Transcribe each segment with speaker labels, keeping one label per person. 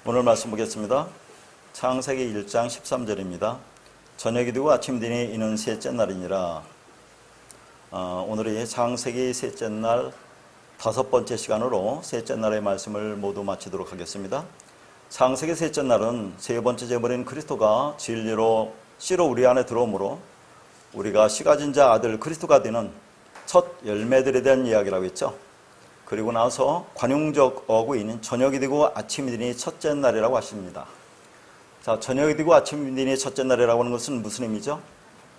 Speaker 1: 오늘 말씀 보겠습니다. 창세기 1장 13절입니다. 저녁이 되고 아침이 되니 이는 셋째 날이니라. 오늘이 창세기 셋째 날 5번째 시간으로 셋째 날의 말씀을 모두 마치도록 하겠습니다. 창세기 셋째 날은 세 번째 제물인 그리스도가 진리로 씨로 우리 안에 들어오므로 우리가 씨 가진 자 아들 그리스도가 되는 첫 열매들에 대한 이야기라고 했죠. 그리고 나서 관용적 어구인 저녁이 되고 아침이 되니 첫째 날이라고 하십니다. 자, 저녁이 되고 아침이 되니 첫째 날이라고 하는 것은 무슨 의미죠?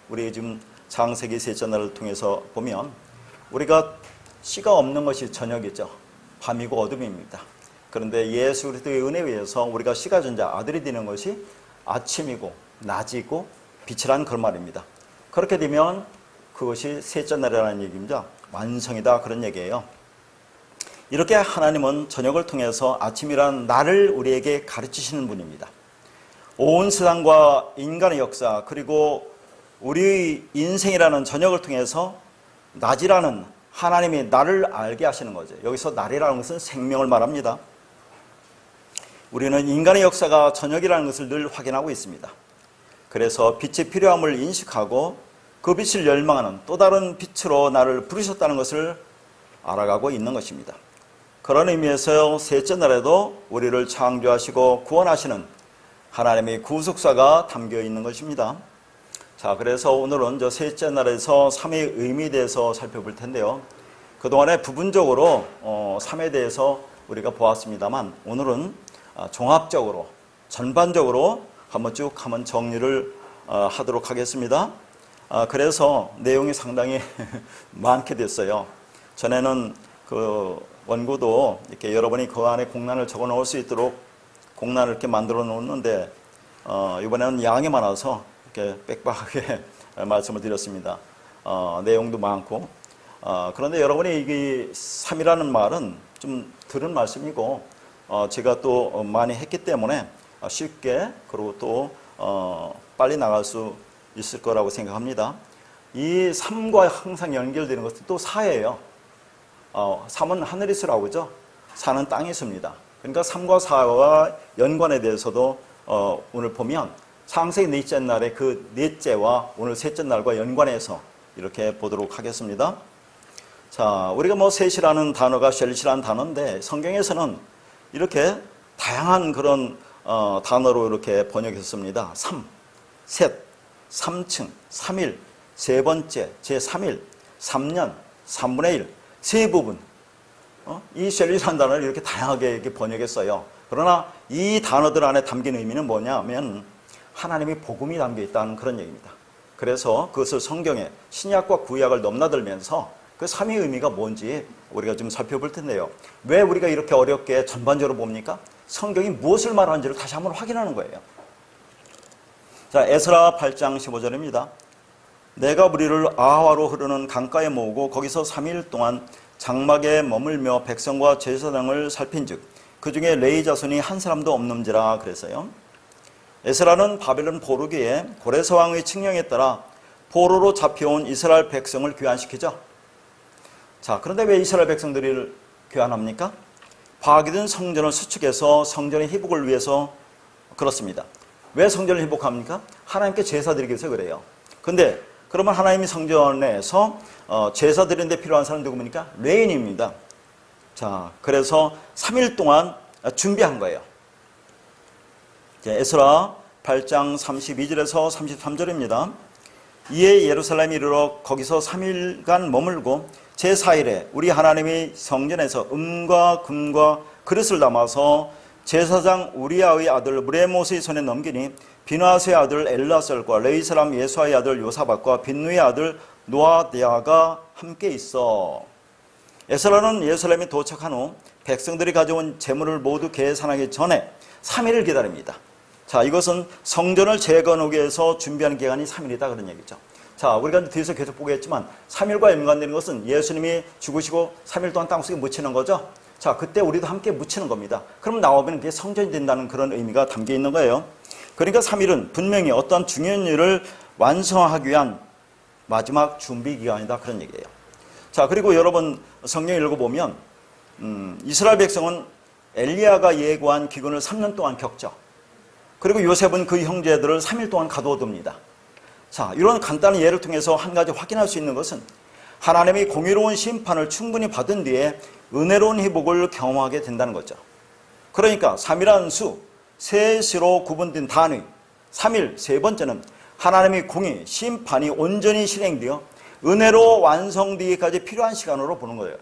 Speaker 1: 우리 지금 창세기 셋째 날을 통해서 보면 우리가 씨가 없는 것이 저녁이죠. 밤이고 어둠입니다. 그런데 예수 그리스도의 은혜에 의해서 우리가 씨 가진 자 아들이 되는 것이 아침이고 낮이고 빛이라는 그런 말입니다. 그렇게 되면 그것이 셋째 날이라는 얘기입니다. 완성이다 그런 얘기예요. 이렇게 하나님은 저녁을 통해서 아침이라는 날을 우리에게 가르치시는 분입니다. 온 세상과 인간의 역사 그리고 우리의 인생이라는 저녁을 통해서 낮이라는 하나님이 나를 알게 하시는 거죠. 여기서 날이라는 것은 생명을 말합니다. 우리는 인간의 역사가 저녁이라는 것을 늘 확인하고 있습니다. 그래서 빛이 필요함을 인식하고 그 빛을 열망하는 또 다른 빛으로 나를 부르셨다는 것을 알아가고 있는 것입니다. 그런 의미에서 셋째 날에도 우리를 창조하시고 구원하시는 하나님의 구속사가 담겨 있는 것입니다. 자, 그래서 오늘은 저 셋째 날에서 삶의 의미에 대해서 살펴볼 텐데요. 그동안에 부분적으로 삶에 대해서 우리가 보았습니다만 오늘은 종합적으로 전반적으로 한번 쭉 한번 정리를 하도록 하겠습니다. 그래서 내용이 상당히 많게 됐어요. 전에는 그 원고도 이렇게 여러분이 그 안에 공란을 적어 놓을 수 있도록 공란을 이렇게 만들어 놓는데 이번에는 양이 많아서 이렇게 빽빽하게 말씀을 드렸습니다. 내용도 많고 그런데 여러분이 이게 3이라는 말은 좀 들은 말씀이고 제가 또 많이 했기 때문에 쉽게 그리고 또 빨리 나갈 수 있을 거라고 생각합니다. 이 3과 항상 연결되는 것은 또 4예요. 3은 하늘이 있으라고 그죠? 4는 땅이 있습니다. 그러니까 3과 4와 연관에 대해서도 오늘 보면 창세기 넷째 날의 그 넷째와 오늘 셋째 날과 연관해서 이렇게 보도록 하겠습니다. 자, 우리가 뭐 셋이라는 단어가 쉘시라는 단어인데 성경에서는 이렇게 다양한 그런 단어로 이렇게 번역했습니다. 3, 셋, 3층, 3일, 세 번째, 제3일, 3년, 3분의 1, 세 부분. 이 쉘리라는 단어를 이렇게 다양하게 이렇게 번역했어요. 그러나 이 단어들 안에 담긴 의미는 뭐냐면 하나님의 복음이 담겨 있다는 그런 얘기입니다. 그래서 그것을 성경에 신약과 구약을 넘나들면서 그 3의 의미가 뭔지 우리가 좀 살펴볼 텐데요. 왜 우리가 이렇게 어렵게 전반적으로 봅니까? 성경이 무엇을 말하는지를 다시 한번 확인하는 거예요. 자, 에스라 8장 15절입니다. 내가 무리를 아하와로 흐르는 강가에 모으고 거기서 3일 동안 장막에 머물며 백성과 제사장을 살핀즉 그 중에 레위 자손이 한 사람도 없는지라 그랬어요. 에스라는 바벨론 포로기에 고레스 왕의 칙령에 따라 포로로 잡혀온 이스라엘 백성을 귀환시키죠. 자, 그런데 왜 이스라엘 백성들을 귀환합니까? 파괴된 성전을 수축해서 성전의 회복을 위해서 그렇습니다. 왜 성전을 회복합니까? 하나님께 제사 드리기 위해서 그래요. 근데 그러면 하나님이 성전에서 제사 드리는 데 필요한 사람은 누구입니까? 레위인입니다. 자, 그래서 3일 동안 준비한 거예요. 에스라 8장 32절에서 33절입니다. 이에 예루살렘에 이르러 거기서 3일간 머물고 제4일에 우리 하나님이 성전에서 음과 금과 그릇을 담아서 제사장 우리아의 아들 무레못의 손에 넘기니 비누아스의 아들 엘라설과 레위 사람 예수아의 아들 요사박과 빈누의 아들 노아디아가 함께 있어. 에스라는 예루살렘에 도착한 후 백성들이 가져온 재물을 모두 계산하기 전에 3일을 기다립니다. 자, 이것은 성전을 재건하기 위해서 준비하는 기간이 3일이다 그런 얘기죠. 자, 우리가 뒤에서 계속 보겠지만 3일과 연관되는 것은 예수님이 죽으시고 3일 동안 땅속에 묻히는 거죠. 자, 그때 우리도 함께 묻히는 겁니다. 그럼 나오면 그게 성전이 된다는 그런 의미가 담겨 있는 거예요. 그러니까 3일은 분명히 어떤 중요한 일을 완성하기 위한 마지막 준비 기간이다 그런 얘기예요. 자, 그리고 여러분 성경 읽어보면 이스라엘 백성은 엘리야가 예고한 기근을 3년 동안 겪죠. 그리고 요셉은 그 형제들을 3일 동안 가두어 둡니다. 자, 이런 간단한 예를 통해서 한 가지 확인할 수 있는 것은 하나님이 공의로운 심판을 충분히 받은 뒤에 은혜로운 회복을 경험하게 된다는 거죠. 그러니까 3이라는 수, 셋으로 구분된 단위, 3일, 세 번째는 하나님의 공의, 심판이 온전히 실행되어 은혜로 완성되기까지 필요한 시간으로 보는 거예요.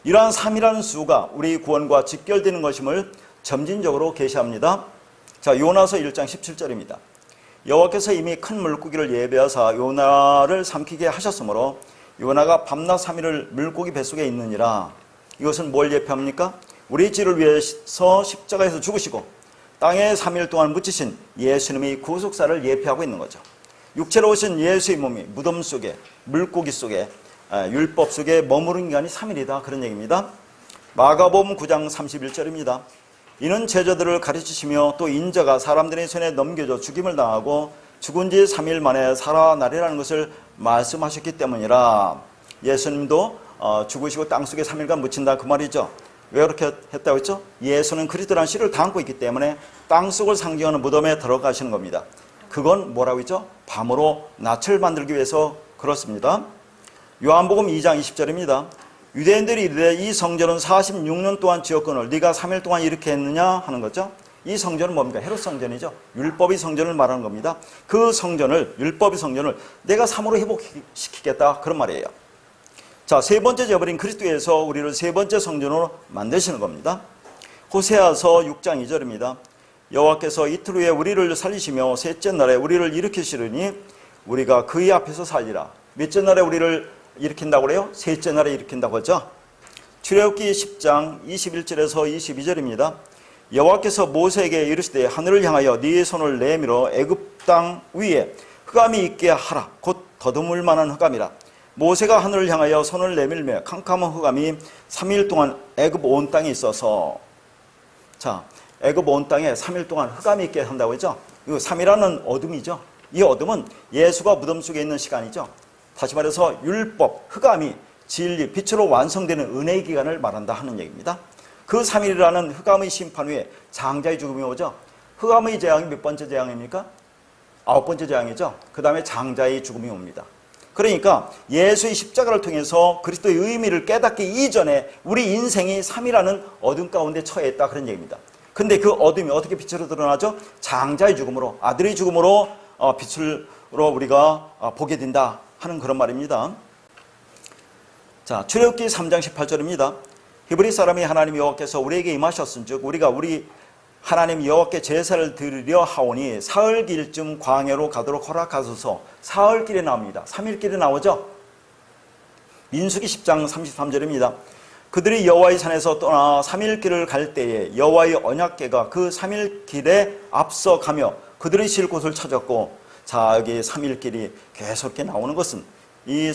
Speaker 1: 이러한 3이라는 수가 우리 구원과 직결되는 것임을 점진적으로 계시합니다. 자, 요나서 1장 17절입니다. 여호와께서 이미 큰 물고기를 예배하사 요나를 삼키게 하셨으므로 요나가 밤낮 3일을 물고기 뱃속에 있느니라. 이것은 뭘 예표합니까? 우리 죄를 위해서 십자가에서 죽으시고 땅에 3일 동안 묻히신 예수님의 구속사를 예표하고 있는 거죠. 육체로 오신 예수의 몸이 무덤 속에, 물고기 속에, 율법 속에 머무른 기간이 3일이다. 그런 얘기입니다. 마가복음 9장 31절입니다. 이는 제자들을 가르치시며 또 인자가 사람들의 손에 넘겨져 죽임을 당하고 죽은 지 3일 만에 살아나리라는 것을 말씀하셨기 때문이라. 예수님도 죽으시고 땅속에 3일간 묻힌다 그 말이죠. 왜 그렇게 했다고 했죠? 예수는 그리스도라는 씨를 담고 있기 때문에 땅속을 상징하는 무덤에 들어가시는 겁니다. 그건 뭐라고 했죠? 밤으로 낯을 만들기 위해서 그렇습니다. 요한복음 2장 20절입니다. 유대인들이 이르되 이 성전은 46년 동안 지었거늘 네가 3일 동안 이렇게 했느냐 하는 거죠. 이 성전은 뭡니까? 헤롯 성전이죠. 율법의 성전을 말하는 겁니다. 그 성전을, 율법의 성전을 내가 3으로 회복시키겠다 그런 말이에요. 자, 세 번째 재벌인 그리스도에서 우리를 세 번째 성전으로 만드시는 겁니다. 호세아서 6장 2절입니다. 여호와께서 이틀 후에 우리를 살리시며 셋째 날에 우리를 일으키시리니 우리가 그의 앞에서 살리라. 몇째 날에 우리를 일으킨다고 그래요? 셋째 날에 일으킨다고 하죠. 출애굽기 10장 21절에서 22절입니다. 여호와께서 모세에게 이르시되 하늘을 향하여 네 손을 내밀어 애굽 땅 위에 흑암이 있게 하라. 곧 더듬을 만한 흑암이라. 모세가 하늘을 향하여 손을 내밀며 캄캄한 흑암이 3일 동안 애굽 온 땅에 있어서, 자, 애굽 온 땅에 3일 동안 흑암이 있게 한다고 했죠. 이 3이라는 어둠이죠. 이 어둠은 예수가 무덤 속에 있는 시간이죠. 다시 말해서 율법, 흑암이 진리, 빛으로 완성되는 은혜의 기간을 말한다 하는 얘기입니다. 그 3일이라는 흑암의 심판 후에 장자의 죽음이 오죠. 흑암의 재앙이 몇 번째 재앙입니까? 9번째 재앙이죠. 그 다음에 장자의 죽음이 옵니다. 그러니까 예수의 십자가를 통해서 그리스도의 의미를 깨닫기 이전에 우리 인생이 3이라는 어둠 가운데 처해 있다 그런 얘기입니다. 근데 그 어둠이 어떻게 빛으로 드러나죠? 장자의 죽음으로, 아들의 죽음으로 빛으로 우리가 보게 된다 하는 그런 말입니다. 자, 출애굽기 3장 18절입니다. 히브리 사람이 하나님 여호와께서 우리에게 임하셨은즉 우리가 우리 하나님 여호와께 제사를 드리려 하오니 사흘길쯤 광야로 가도록 허락하소서. 사흘길에 나옵니다. 3일길에 나오죠. 민수기 10장 33절입니다. 그들이 여호와의 산에서 떠나 3일길을 갈 때에 여호와의 언약궤가 그 3일길에 앞서가며 그들이 쉴 곳을 찾았고, 자, 여기 3일길이 계속 이렇게 나오는 것은 이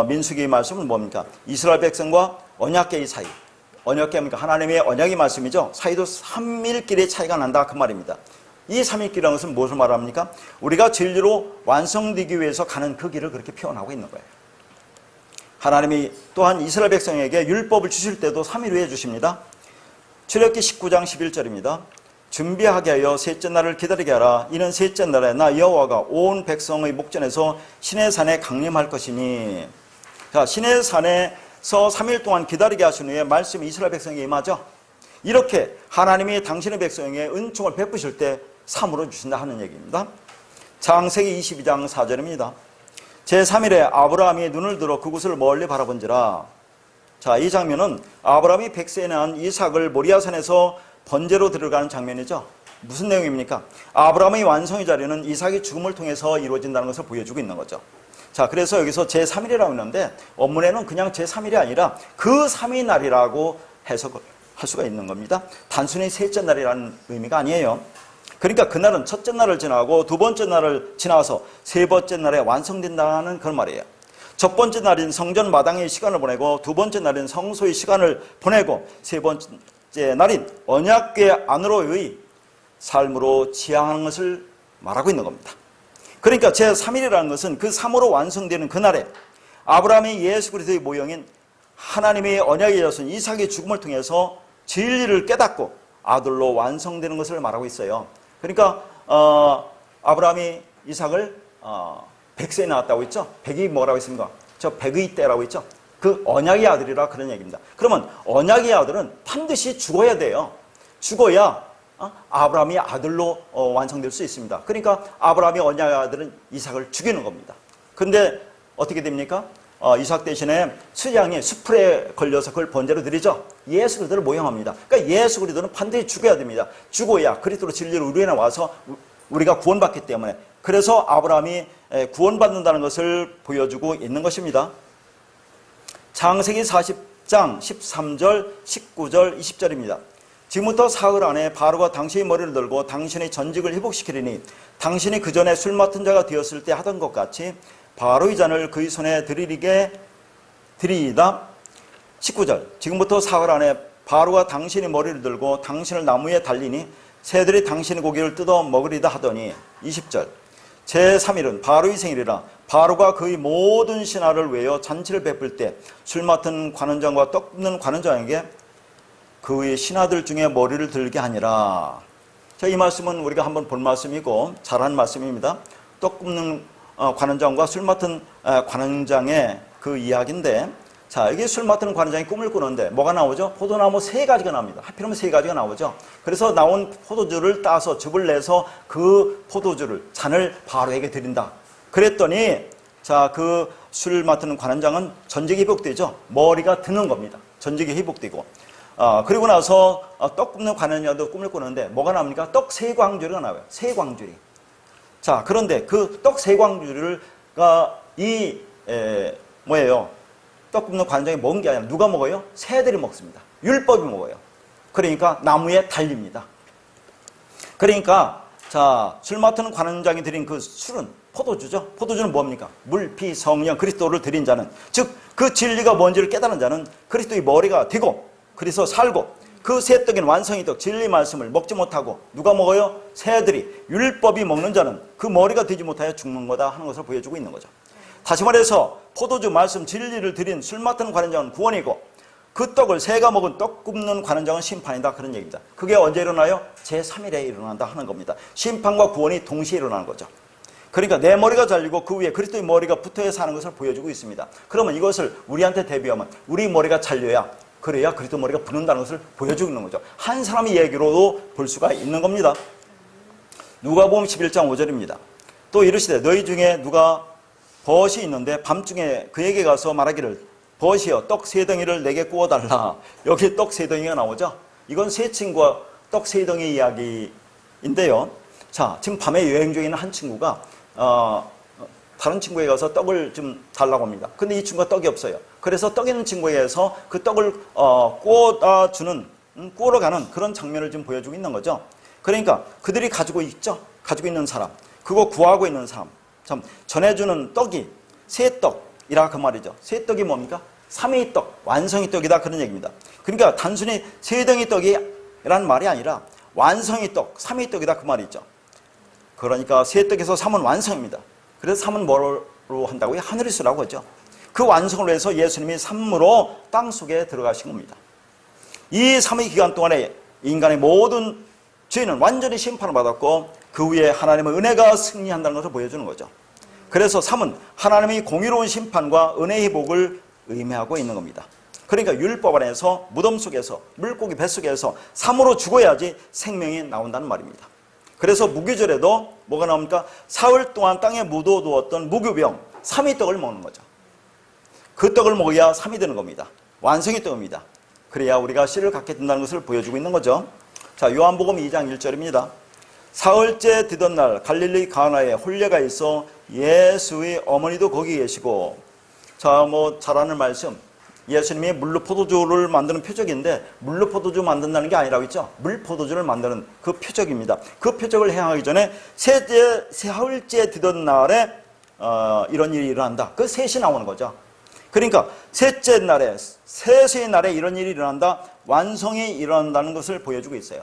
Speaker 1: 민수기의 말씀은 뭡니까? 이스라엘 백성과 언약궤의 사이, 언약궤입니까? 하나님의 언약의 말씀이죠. 사이도 3일길의 차이가 난다 그 말입니다. 이 3일길이라는 것은 무엇을 말합니까? 우리가 진리로 완성되기 위해서 가는 그 길을 그렇게 표현하고 있는 거예요. 하나님이 또한 이스라엘 백성에게 율법을 주실 때도 3일 후에 주십니다. 출애굽기 19장 11절입니다. 준비하게 하여 셋째 날을 기다리게 하라. 이는 셋째 날에 나 여호와가 온 백성의 목전에서 시내 산에 강림할 것이니. 자, 시내 산에서 3일 동안 기다리게 하신 후에 말씀이 이스라엘 백성에게 임하죠. 이렇게 하나님이 당신의 백성에게 은총을 베푸실 때 3으로 주신다 하는 얘기입니다. 창세기 22장 4절입니다. 제3일에 아브라함이 눈을 들어 그곳을 멀리 바라본지라. 자, 이 장면은 아브라함이 백세에 낳은 이삭을 모리아산에서 번제로 들어가는 장면이죠. 무슨 내용입니까? 아브라함의 완성의 자리는 이삭의 죽음을 통해서 이루어진다는 것을 보여주고 있는 거죠. 자, 그래서 여기서 제3일이라고 했는데 원문에는 그냥 제3일이 아니라 그 3일 날이라고 해석할 수가 있는 겁니다. 단순히 셋째 날이라는 의미가 아니에요. 그러니까 그날은 첫째 날을 지나고 두 번째 날을 지나서 세 번째 날에 완성된다는 그런 말이에요. 첫 번째 날인 성전 마당의 시간을 보내고 두 번째 날인 성소의 시간을 보내고 세 번째 날인 언약궤 안으로의 삶으로 지향하는 것을 말하고 있는 겁니다. 그러니까 제3일이라는 것은 그 3으로 완성되는 그날에 아브라함의 예수 그리스도의 모형인 하나님의 언약의 자손 이삭의 죽음을 통해서 진리를 깨닫고 아들로 완성되는 것을 말하고 있어요. 그러니까 아브라함이 이삭을 100세에 낳았다고 했죠. 100이 뭐라고 했습니까? 저 100의 때라고 했죠. 그 언약의 아들이라 그런 얘기입니다. 그러면 언약의 아들은 반드시 죽어야 돼요. 죽어야 아브라함이 아들로 완성될 수 있습니다. 그러니까 아브라함의 언약의 아들은 이삭을 죽이는 겁니다. 근데 어떻게 됩니까? 이삭 대신에 수양이 수풀에 걸려서 그걸 번제로 드리죠. 예수 그리스도를 모형합니다. 그러니까 예수 그리스도는 반드시 죽어야 됩니다. 죽어야 그리스도로 진리로 우리에 나와서 우리가 구원받기 때문에, 그래서 아브라함이 구원받는다는 것을 보여주고 있는 것입니다. 창세기 40장 13절, 19절, 20절입니다. 지금부터 사흘 안에 바로가 당신의 머리를 들고 당신의 전직을 회복시키리니 당신이 그 전에 술 맡은 자가 되었을 때 하던 것 같이 바로의 잔을 그의 손에 드리리이다. 19절, 지금부터 사흘 안에 바로가 당신의 머리를 들고 당신을 나무에 달리니 새들이 당신의 고기를 뜯어 먹으리다 하더니 20절, 제3일은 바로의 생일이라 바로가 그의 모든 신하를 외워 잔치를 베풀 때 술 맡은 관원장과 떡 굽는 관원장에게 그의 신하들 중에 머리를 들게 하니라. 자, 이 말씀은 우리가 한번 본 말씀이고 잘한 말씀입니다. 떡 굽는 관원장과 술 맡은 관원장의 그 이야기인데, 자, 여기 술 맡은 관원장이 꿈을 꾸는데 뭐가 나오죠? 포도나무 3가지가 나옵니다. 하필이면 3가지가 나오죠. 그래서 나온 포도주를 따서 즙을 내서 그 포도주를 잔을 바로에게 드린다. 그랬더니 자, 그 술 맡은 관원장은 전직이 회복되죠. 머리가 드는 겁니다. 전직이 회복되고 그리고 나서 떡 굽는 관원장도 꿈을 꾸는데 뭐가 나옵니까? 떡 3광주리가 나와요. 3광주리. 자, 그런데 그 떡 3광주리가 뭐예요? 떡 굽는 관원장이 먹은 게 아니라 누가 먹어요? 새들이 먹습니다. 율법이 먹어요. 그러니까 나무에 달립니다. 그러니까 자, 술 맡은 관원장이 드린 그 술은 포도주죠. 포도주는 뭡니까? 물, 피, 성령, 그리스도를 드린 자는, 즉 그 진리가 뭔지를 깨달은 자는 그리스도의 머리가 되고 그래서 살고, 그 새 떡인 완성의 떡, 진리 말씀을 먹지 못하고 누가 먹어요? 새들이, 율법이 먹는 자는 그 머리가 되지 못하여 죽는 거다 하는 것을 보여주고 있는 거죠. 다시 말해서 포도주, 말씀, 진리를 드린 술 맡은 관원장은 구원이고 그 떡을 새가 먹은 떡 굽는 관원장은 심판이다, 그런 얘기입니다. 그게 언제 일어나요? 제3일에 일어난다 하는 겁니다. 심판과 구원이 동시에 일어나는 거죠. 그러니까 내 머리가 잘리고 그 위에 그리스도의 머리가 붙어야 사는 것을 보여주고 있습니다. 그러면 이것을 우리한테 대비하면 우리 머리가 잘려야, 그래야 그리스도 머리가 붙는다는 것을 보여주고 있는 거죠. 한 사람의 얘기로도 볼 수가 있는 겁니다. 누가복음 11장 5절입니다. 또 이르시되 너희 중에 누가 벗이 있는데 밤중에 그에게 가서 말하기를 벗이여 떡 3덩이를 내게 구워달라. 여기 떡 3덩이가 나오죠. 이건 세 친구와 떡 3덩이 이야기인데요. 자, 지금 밤에 여행 중에 있는 한 친구가 다른 친구에 가서 떡을 좀 달라고 합니다. 근데 이 친구가 떡이 없어요. 그래서 떡 있는 친구에게서 그 떡을 구우러 가는 그런 장면을 지금 보여주고 있는 거죠. 그러니까 그들이 가지고 있죠. 가지고 있는 사람, 그거 구하고 있는 사람, 참 전해주는 떡이 새떡이라 그 말이죠. 새떡이 뭡니까? 3위 떡, 완성의 떡이다, 그런 얘기입니다. 그러니까 단순히 3덩이 떡이란 말이 아니라 완성의 떡, 3위 떡이다, 그 말이죠. 그러니까 새 떡에서 3은 완성입니다. 그래서 3은 뭐로 한다고요? 하늘이수라고 하죠. 그 완성을 위해서 예수님이 삶으로 땅 속에 들어가신 겁니다. 이 3의 기간 동안에 인간의 모든 죄는 완전히 심판을 받았고 그 후에 하나님의 은혜가 승리한다는 것을 보여주는 거죠. 그래서 3은 하나님의 공의로운 심판과 은혜의 복을 의미하고 있는 겁니다. 그러니까 율법 안에서, 무덤 속에서, 물고기 뱃속에서 3으로 죽어야지 생명이 나온다는 말입니다. 그래서 무교절에도 뭐가 나옵니까? 사흘 동안 땅에 묻어두었던 무교병 3위 떡을 먹는 거죠. 그 떡을 먹어야 3이 되는 겁니다. 완성의 떡입니다. 그래야 우리가 씨를 갖게 된다는 것을 보여주고 있는 거죠. 자, 요한복음 2장 1절입니다. 사흘째 되던 날 갈릴리 가나에 혼례가 있어 예수의 어머니도 거기 계시고, 자, 뭐 잘 아는 말씀, 예수님이 물로 포도주를 만드는 표적인데 물로 포도주 만든다는 게 아니라고 했죠. 물 포도주를 만드는 그 표적입니다. 그 표적을 행하기 전에 사흘째 되던 날에 이런 일이 일어난다. 그 셋이 나오는 거죠. 그러니까 셋째 날에, 셋의 날에 이런 일이 일어난다, 완성이 일어난다는 것을 보여주고 있어요.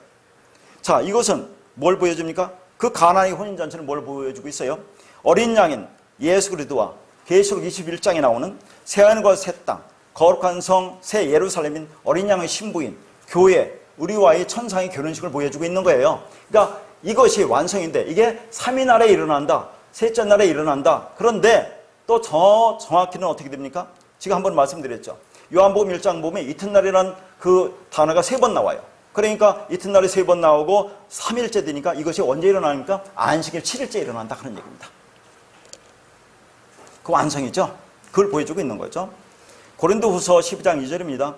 Speaker 1: 자, 이것은 뭘 보여줍니까? 그 가나의 혼인잔치는 뭘 보여주고 있어요? 어린 양인 예수 그리스도와 계시록 21장에 나오는 새하늘과 새 땅, 거룩한 성, 새 예루살렘인 어린 양의 신부인 교회, 우리와의 천상의 결혼식을 보여주고 있는 거예요. 그러니까 이것이 완성인데 이게 3일 날에 일어난다. 셋째 날에 일어난다. 그런데 또 정확히는 어떻게 됩니까? 지금 한번 말씀드렸죠. 요한복음 1장 보면 이튿날이라는 그 단어가 3번 나와요. 그러니까 이튿날에 3번 나오고 3일째 되니까 이것이 언제 일어나니까 안식일 7일째 일어난다 그런 얘기입니다. 그 완성이죠. 그걸 보여주고 있는 거죠. 고린도후서 12장 2절입니다.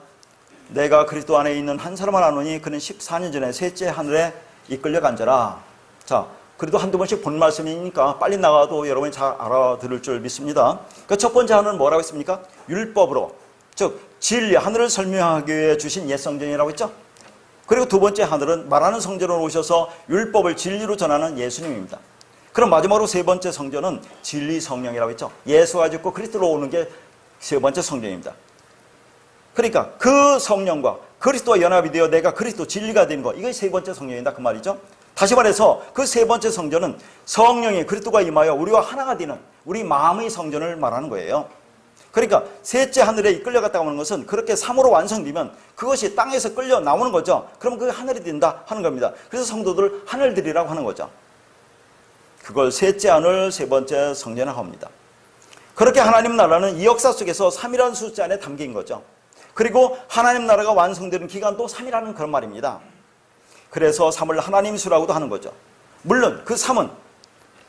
Speaker 1: 내가 그리스도 안에 있는 한 사람을 아노니 그는 14년 전에 셋째 하늘에 이끌려 간자라. 자, 그래도 한두 번씩 본 말씀이니까 빨리 나가도 여러분이 잘 알아들을 줄 믿습니다. 그 첫 번째 하늘은 뭐라고 했습니까? 율법으로, 즉 진리, 하늘을 설명하기 위해 주신 옛 성전이라고 했죠. 그리고 두 번째 하늘은 말하는 성전으로 오셔서 율법을 진리로 전하는 예수님입니다. 그럼 마지막으로 세 번째 성전은 진리 성령이라고 했죠. 예수가 죽고 그리스도로 오는 게 세 번째 성전입니다. 그러니까 그 성령과 그리스도와 연합이 되어 내가 그리스도 진리가 되는 것, 이게 세 번째 성령이다 그 말이죠. 다시 말해서 그 세 번째 성전은 성령이 그리스도가 임하여 우리와 하나가 되는 우리 마음의 성전을 말하는 거예요. 그러니까 셋째 하늘에 이끌려갔다고 하는 것은 그렇게 3으로 완성되면 그것이 땅에서 끌려 나오는 거죠. 그럼 그게 하늘이 된다 하는 겁니다. 그래서 성도들 하늘들이라고 하는 거죠. 그걸 셋째 하늘, 세 번째 성전이라고 합니다. 그렇게 하나님 나라는 이 역사 속에서 3이라는 숫자 안에 담긴 거죠. 그리고 하나님 나라가 완성되는 기간도 3이라는 그런 말입니다. 그래서 3을 하나님 수라고도 하는 거죠. 물론 그 3은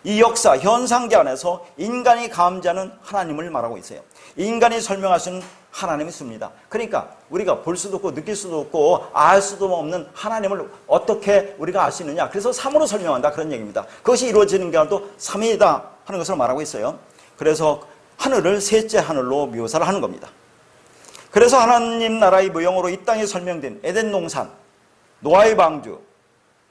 Speaker 1: 이 역사, 현상계 안에서 인간이 감지하는 하나님을 말하고 있어요. 인간이 설명하시는 하나님의 수입니다. 그러니까 우리가 볼 수도 없고 느낄 수도 없고 알 수도 없는 하나님을 어떻게 우리가 알 수 있느냐. 그래서 3으로 설명한다 그런 얘기입니다. 그것이 이루어지는 기간도 3이다 하는 것을 말하고 있어요. 그래서 하늘을 셋째 하늘로 묘사를 하는 겁니다. 그래서 하나님 나라의 모형으로 이 땅에 설명된 에덴 동산, 노아의 방주,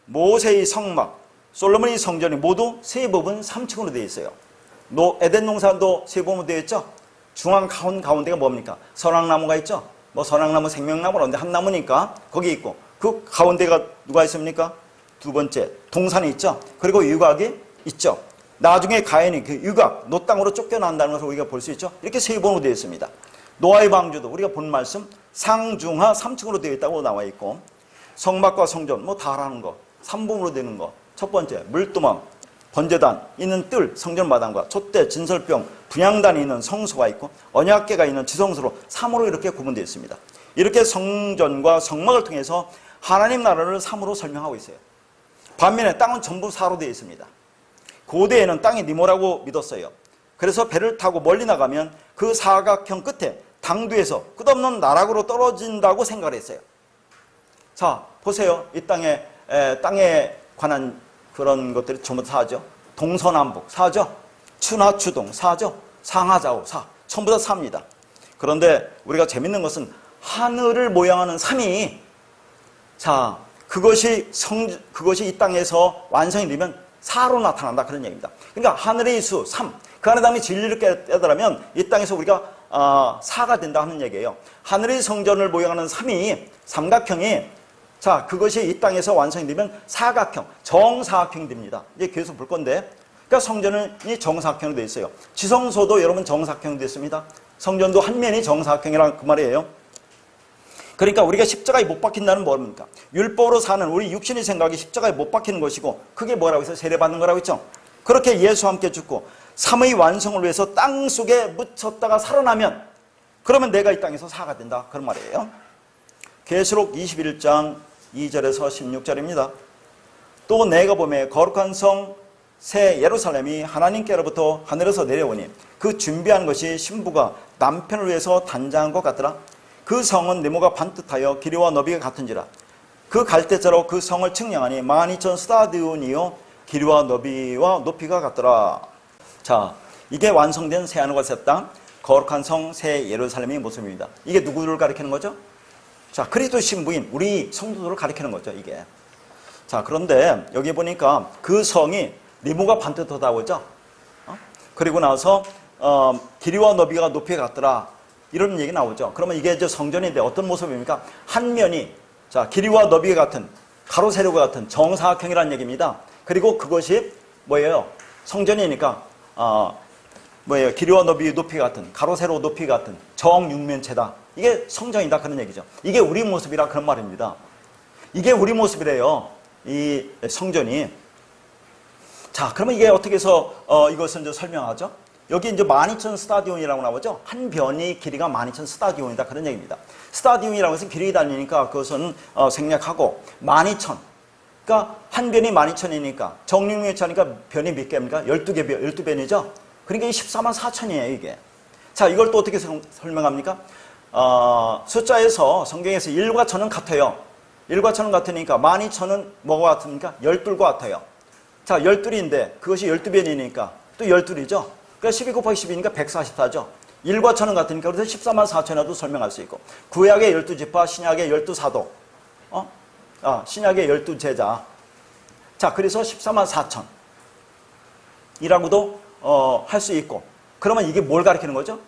Speaker 1: 모세의 성막, 솔로몬의 성전이 모두 세 부분 3층으로 되어 있어요. 에덴 동산도 세 부분으로 되어 있죠. 중앙 가운데가 뭡니까? 선악나무가 있죠. 뭐 선악나무, 생명나무라는데 한 나무니까 거기 있고, 그 가운데가 누가 있습니까? 두 번째 동산이 있죠. 그리고 유곽이 있죠. 나중에 가인이 그 유곽, 노 땅으로 쫓겨난다는 것을 우리가 볼 수 있죠. 이렇게 세 부분으로 되어 있습니다. 노아의 방주도 우리가 본 말씀 상중하 3층으로 되어 있다고 나와 있고, 성막과 성전 뭐 다라는 거 3부분으로 되는 거. 첫 번째 물두멍, 번제단 있는 뜰, 성전 마당과 촛대, 진설병, 분향단이 있는 성소가 있고 언약궤가 있는 지성소로 3으로 이렇게 구분되어 있습니다. 이렇게 성전과 성막을 통해서 하나님 나라를 3으로 설명하고 있어요. 반면에 땅은 전부 4로 되어 있습니다. 고대에는 땅이 니모라고 믿었어요. 그래서 배를 타고 멀리 나가면 그 사각형 끝에 당두에서 끝없는 나락으로 떨어진다고 생각을 했어요. 자, 보세요. 이 땅에 관한 그런 것들이 전부 다 사죠. 동서남북 사죠. 추나추동 사죠. 상하좌우 사. 전부 다 사입니다. 그런데 우리가 재밌는 것은 하늘을 모양하는 삼이, 자, 그것이 이 땅에서 완성이 되면 4로 나타난다 그런 얘기입니다. 그러니까 하늘의 수 3, 그 안에 담긴 진리를 깨달으면 이 땅에서 우리가 4가 된다 하는 얘기예요. 하늘의 성전을 모양하는 삼각형이, 자, 그것이 이 땅에서 완성이 되면 사각형, 정사각형이 됩니다. 이제 계속 볼 건데, 그러니까 성전이 정사각형으로 되어 있어요. 지성소도 여러분 정사각형이 됐습니다. 성전도 한 면이 정사각형이라는 그 말이에요. 그러니까 우리가 십자가에 못 박힌다는 뭡니까? 율법으로 사는 우리 육신의 생각이 십자가에 못 박히는 것이고, 그게 뭐라고 해서 세례받는 거라고 했죠. 그렇게 예수와 함께 죽고 3의 완성을 위해서 땅 속에 묻혔다가 살아나면, 그러면 내가 이 땅에서 4가 된다 그런 말이에요. 계시록 21장 2절에서 16절입니다. 또 내가 보매 거룩한 성 새 예루살렘이 하나님께로부터 하늘에서 내려오니 그 준비한 것이 신부가 남편을 위해서 단장한 것 같더라. 그 성은 네모가 반듯하여 길이와 너비가 같은지라. 그 갈대자로 그 성을 측량하니 12,000 스타디온이요 길이와 너비와 높이가 같더라. 자, 이게 완성된 새 하늘과 새 땅, 거룩한 성 새 예루살렘의 모습입니다. 이게 누구를 가리키는 거죠? 자, 그리스도 신부인 우리 성도들을 가리키는 거죠, 이게. 자, 그런데 여기 보니까 그 성이 네모가 반듯하다고 했죠. 그리고 나서 길이와 너비가 높이가 같더라. 이런 얘기 나오죠. 그러면 이게 이제 성전인데 어떤 모습입니까? 한 면이, 자, 길이와 너비가 같은, 가로 세로가 같은 정사각형이라는 얘기입니다. 그리고 그것이 뭐예요? 성전이니까 뭐예요? 길이와 높이 같은, 가로 세로 높이 같은 정육면체다. 이게 성전이다 그런 얘기죠. 이게 우리 모습이라 그런 말입니다. 이게 우리 모습이래요. 이 성전이. 자, 그러면 이게 어떻게 해서 이것을 이제 설명하죠? 여기 이제 12,000 스타디온이라고 나오죠? 한 변이 길이가 12,000 스타디온이다 그런 얘기입니다. 스타디온이라고 해서 길이 달리니까 그것은 생략하고 12,000. 그러니까 한 변이 12,000이니까 정육면체니까 변이 몇 개입니까? 12변이죠? 그러니까 14만 4천이에요, 이게. 자, 이걸 또 어떻게 설명합니까? 숫자에서, 성경에서 1과 1000은 같아요. 1과 1000은 같으니까 12,000은 뭐가 같습니까? 12과 같아요. 자, 12인데 그것이 12변이니까 또 12이죠? 그러니까 12 곱하기 12니까 144죠? 1과 1000은 같으니까 그래서 14만 4천이라도 설명할 수 있고 구약의 12지파, 신약의 12사도, 신약의 12제자. 자, 그래서 14만 4천이라고도 할 수 있고, 그러면 이게 뭘 가리키는 거죠?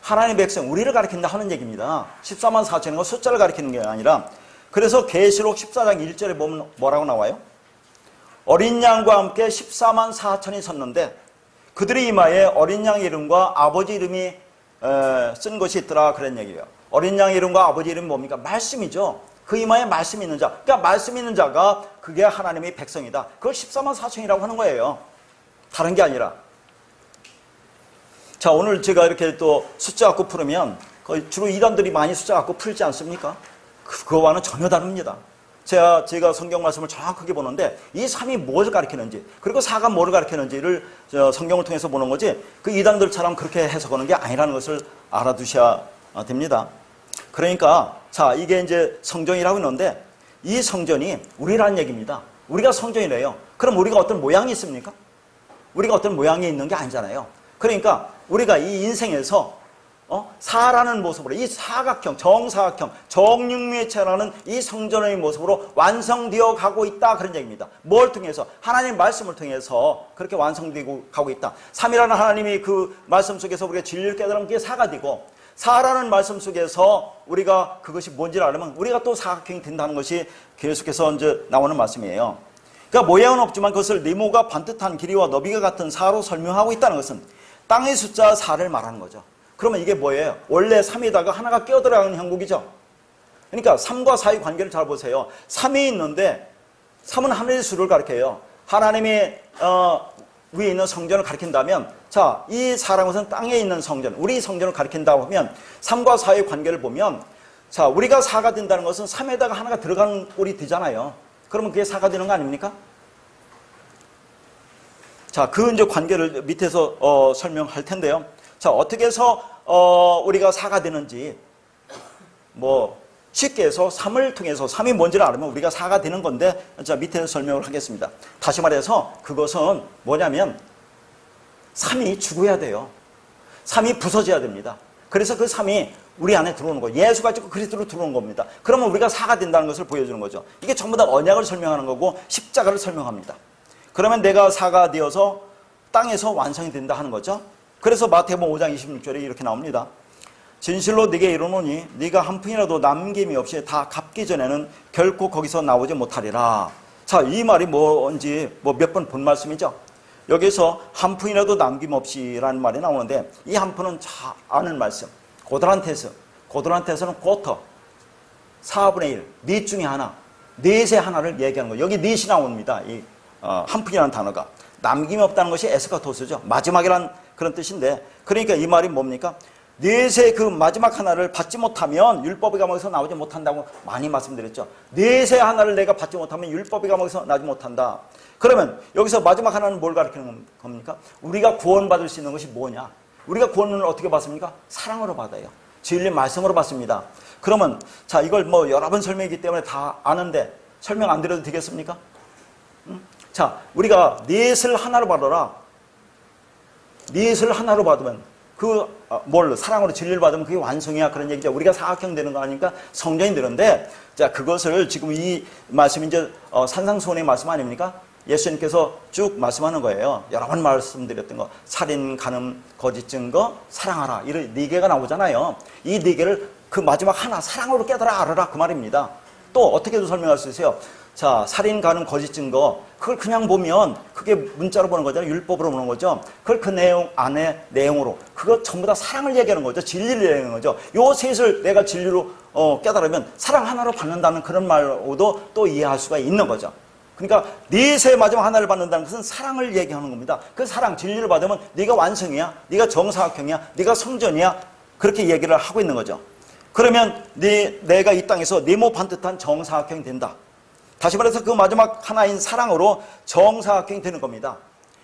Speaker 1: 하나님의 백성, 우리를 가리킨다 하는 얘기입니다. 14만 4천인 건 숫자를 가리키는 게 아니라, 그래서 계시록 14장 1절에 보면 뭐라고 나와요? 어린 양과 함께 14만 4천이 섰는데 그들의 이마에 어린 양 이름과 아버지 이름이 쓴 것이 있더라 그런 얘기예요. 어린 양 이름과 아버지 이름이 뭡니까? 말씀이죠. 그 이마에 말씀이 있는 자. 그러니까 말씀이 있는 자가 그게 하나님의 백성이다. 그걸 14만 4천이라고 하는 거예요. 다른 게 아니라. 자, 오늘 제가 이렇게 또 숫자 갖고 풀으면 거의 주로 이단들이 많이 숫자 갖고 풀지 않습니까? 그거와는 전혀 다릅니다. 제가 성경 말씀을 정확하게 보는데 이 3이 무엇을 가리키는지, 그리고 4가 뭐를 가리키는지를 성경을 통해서 보는 거지, 그 이단들처럼 그렇게 해석하는 게 아니라는 것을 알아두셔야 됩니다. 그러니까 자, 이게 이제 성전이라고 있는데 이 성전이 우리라는 얘기입니다. 우리가 성전이래요. 그럼 우리가 어떤 모양이 있습니까? 우리가 어떤 모양이 있는 게 아니잖아요. 그러니까 우리가 이 인생에서 사라는 모습으로, 이 사각형, 정사각형, 정육면체라는 이 성전의 모습으로 완성되어 가고 있다 그런 얘기입니다. 뭘 통해서? 하나님의 말씀을 통해서 그렇게 완성되고 가고 있다. 3이라는 하나님이 그 말씀 속에서 우리가 진리를 깨달으면 그게 사가 되고, 사라는 말씀 속에서 우리가 그것이 뭔지를 알면 우리가 또 사각형이 된다는 것이 계속해서 이제 나오는 말씀이에요. 그러니까 모양은 없지만 그것을 네모가 반듯한 길이와 너비가 같은 사로 설명하고 있다는 것은 땅의 숫자 4를 말하는 거죠. 그러면 이게 뭐예요? 원래 3에다가 하나가 끼어들어가는 형국이죠. 그러니까 3과 4의 관계를 잘 보세요. 3이 있는데 3은 하늘의 수를 가리켜요. 하나님이 위에 있는 성전을 가리킨다면, 자, 이 4라는 것은 땅에 있는 성전, 우리 성전을 가리킨다고 하면 3과 4의 관계를 보면, 자, 우리가 4가 된다는 것은 3에다가 하나가 들어가는 꼴이 되잖아요. 그러면 그게 4가 되는 거 아닙니까? 자, 그 이제 관계를 밑에서 설명할 텐데요. 자, 어떻게 해서 우리가 4가 되는지, 뭐 쉽게 해서 3을 통해서 3이 뭔지를 알면 우리가 4가 되는 건데, 자, 밑에서 설명을 하겠습니다. 다시 말해서 그것은 뭐냐면 3이 죽어야 돼요. 3이 부서져야 됩니다. 그래서 그 3이 우리 안에 들어오는 거예요. 예수가 지고 그리스도로 들어오는 겁니다. 그러면 우리가 4가 된다는 것을 보여주는 거죠. 이게 전부 다 언약을 설명하는 거고 십자가를 설명합니다. 그러면 내가 4가 되어서 땅에서 완성이 된다 하는 거죠. 그래서 마태복음 5장 26절에 이렇게 나옵니다. 진실로 네게 이르노니 네가 한 푼이라도 남김이 없이 다 갚기 전에는 결코 거기서 나오지 못하리라. 자, 이 말이 뭔지 몇 번 본 말씀이죠. 여기서 한 푼이라도 남김없이라는 말이 나오는데, 이 한 푼은 잘 아는 말씀. 고드란테스는 쿼터, 4분의 1, 넷 중에 하나, 넷의 하나를 얘기하는 거예요. 여기 넷이 나옵니다. 이 한 푼이라는 단어가. 남김이 없다는 것이 에스카토스죠. 마지막이라는 그런 뜻인데, 그러니까 이 말이 뭡니까? 넷의 그 마지막 하나를 받지 못하면 율법의 감옥에서 나오지 못한다고 많이 말씀드렸죠. 넷의 하나를 내가 받지 못하면 율법의 감옥에서 나오지 못한다. 그러면 여기서 마지막 하나는 뭘 가리키는 겁니까? 우리가 구원받을 수 있는 것이 뭐냐? 우리가 구원을 어떻게 받습니까? 사랑으로 받아요. 진리 말씀으로 받습니다. 그러면 자, 이걸 뭐 여러 번 설명이기 때문에 다 아는데 설명 안 드려도 되겠습니까? 자, 우리가 넷을 하나로 받아라. 넷을 하나로 받으면 사랑으로 진리를 받으면 그게 완성이야. 그런 얘기죠. 우리가 사각형 되는 거 아니니까 성전이 되는데, 자, 그것을 지금 이 말씀이 이제 산상수훈의 말씀 아닙니까? 예수님께서 쭉 말씀하는 거예요. 여러 번 말씀드렸던 거. 살인, 간음, 거짓 증거, 사랑하라. 이런 4개가 나오잖아요. 이 4개를 그 마지막 하나, 사랑으로 깨달아 알아라. 그 말입니다. 또 어떻게도 설명할 수 있어요. 자, 살인, 간음, 거짓 증거, 그걸 그냥 보면 그게 문자로 보는 거잖아요. 율법으로 보는 거죠. 그걸 그 내용 안에 내용으로, 그거 전부 다 사랑을 얘기하는 거죠. 진리를 얘기하는 거죠. 요 셋을 내가 진리로 깨달으면 사랑 하나로 받는다는 그런 말로도 또 이해할 수가 있는 거죠. 그러니까 넷의 마지막 하나를 받는다는 것은 사랑을 얘기하는 겁니다. 그 사랑, 진리를 받으면 네가 완성이야, 네가 정사각형이야, 네가 성전이야, 그렇게 얘기를 하고 있는 거죠. 그러면 내가 이 땅에서 네모 반듯한 정사각형이 된다. 다시 말해서 그 마지막 하나인 사랑으로 정사각형이 되는 겁니다.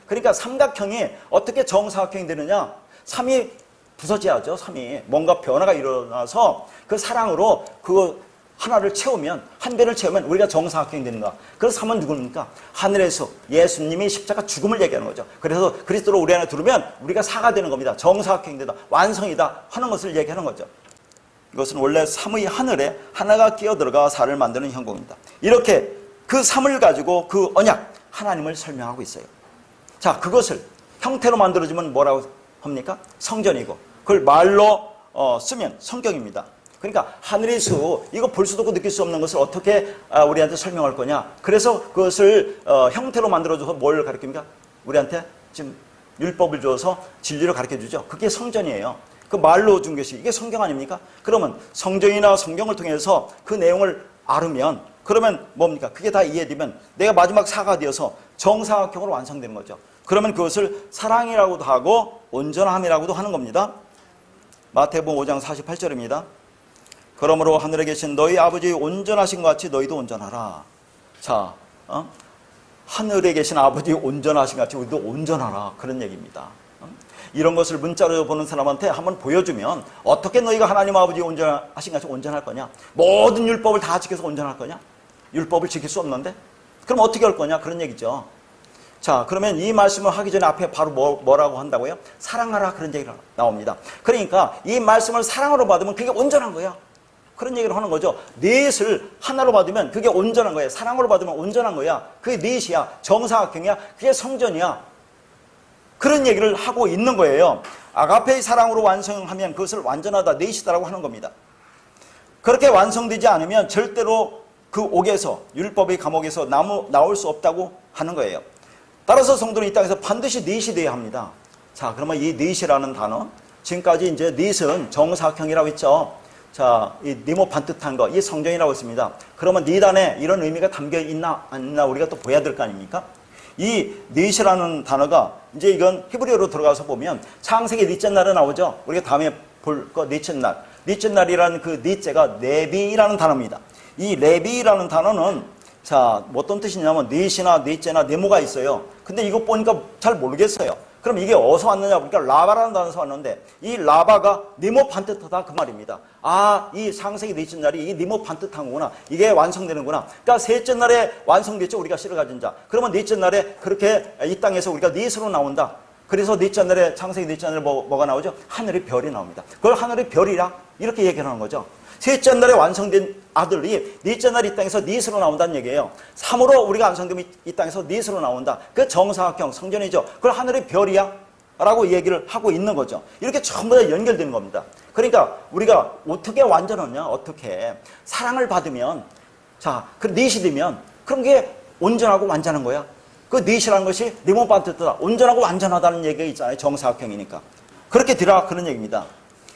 Speaker 1: 그러니까 삼각형이 어떻게 정사각형이 되느냐? 3이 부서져야죠. 3이 뭔가 변화가 일어나서 그 사랑으로 그 하나를 채우면, 한 배를 채우면 우리가 정사각형이 되는가? 그래서 3은 누굽니까? 하늘에서 예수님이 십자가 죽음을 얘기하는 거죠. 그래서 그리스도로 우리 안에 들으면 우리가 사가 되는 겁니다. 정사각형이 되다, 완성이다 하는 것을 얘기하는 거죠. 이것은 원래 3의 하늘에 하나가 끼어들어가 4를 만드는 형공입니다. 이렇게 그 3을 가지고 그 언약, 하나님을 설명하고 있어요. 자, 그것을 형태로 만들어주면 뭐라고 합니까? 성전이고, 그걸 말로 쓰면 성경입니다. 그러니까 하늘의 수, 이거 볼 수도 없고 느낄 수 없는 것을 어떻게 우리한테 설명할 거냐? 그래서 그것을 형태로 만들어줘서 뭘 가르칩니까? 우리한테 지금 율법을 줘서 진리를 가르쳐주죠. 그게 성전이에요. 그 말로 준 것이 이게 성경 아닙니까? 그러면 성경이나 성경을 통해서 그 내용을 알으면, 그러면 뭡니까? 그게 다 이해되면 내가 마지막 사가 되어서 정사각형으로 완성되는 거죠. 그러면 그것을 사랑이라고도 하고 온전함이라고도 하는 겁니다. 마태복음 5장 48절입니다. 그러므로 하늘에 계신 너희 아버지 온전하신 것 같이 너희도 온전하라. 자, 하늘에 계신 아버지 온전하신 것 같이 우리도 온전하라, 그런 얘기입니다. 이런 것을 문자로 보는 사람한테 한번 보여주면 어떻게 너희가 하나님 아버지 온전하신 것 같이 온전할 거냐? 모든 율법을 다 지켜서 온전할 거냐? 율법을 지킬 수 없는데? 그럼 어떻게 할 거냐? 그런 얘기죠. 자, 그러면 이 말씀을 하기 전에 앞에 바로 뭐라고 한다고요? 사랑하라, 그런 얘기가 나옵니다. 그러니까 이 말씀을 사랑으로 받으면 그게 온전한 거야. 그런 얘기를 하는 거죠. 넷을 하나로 받으면 그게 온전한 거야. 사랑으로 받으면 온전한 거야. 그게 넷이야. 정사각형이야. 그게 성전이야. 그런 얘기를 하고 있는 거예요. 아가페의 사랑으로 완성하면 그것을 완전하다, 넷이다라고 하는 겁니다. 그렇게 완성되지 않으면 절대로 그 옥에서, 율법의 감옥에서 나올 수 없다고 하는 거예요. 따라서 성도는 이 땅에서 반드시 넷이 돼야 합니다. 자, 그러면 이 넷이라는 단어, 지금까지 이제 넷은 정사각형이라고 했죠. 자, 이 네모 반듯한 거, 이 성전이라고 했습니다. 그러면 넷 안에 이런 의미가 담겨 있나 안 있나 우리가 또 봐야 될 거 아닙니까? 이 넷이라는 단어가 이제 이건 히브리어로 들어가서 보면 창세기 넷째 날에 나오죠. 우리가 다음에 볼 거 넷째 날. 넷째 날이라는 그 넷째가 레비라는 단어입니다. 이 레비라는 단어는 자, 어떤 뜻이냐면 넷이나 넷째나 네모가 있어요. 근데 이거 보니까 잘 모르겠어요. 그럼 이게 어디서 왔느냐 보니까 라바라는 단어에서 왔는데 이 라바가 네모 반듯하다 그 말입니다. 아, 이 창세기 넷째 날이 이 네모 반듯한 거구나. 이게 완성되는구나. 그러니까 셋째 날에 완성됐죠. 우리가 씨를 가진 자. 그러면 넷째 날에 그렇게 이 땅에서 우리가 넷으로 나온다. 그래서 넷째 날에 창세기 넷째 날에 뭐가 나오죠? 하늘의 별이 나옵니다. 그걸 하늘의 별이라 이렇게 얘기하는 거죠. 셋째 날에 완성된 아들이 넷째 날 이 땅에서 넷으로 나온다는 얘기예요. 3으로 우리가 완성되면 이 땅에서 넷으로 나온다. 그 정사각형 성전이죠. 그걸 하늘의 별이야 라고 얘기를 하고 있는 거죠. 이렇게 전부 다 연결되는 겁니다. 그러니까 우리가 어떻게 완전하냐, 어떻게 사랑을 받으면, 자, 그 넷이 되면 그런 게 온전하고 완전한 거야. 그 넷이라는 것이 네모 반듯하다, 온전하고 완전하다는 얘기가 있잖아요. 정사각형이니까. 그렇게 되라, 그런 얘기입니다.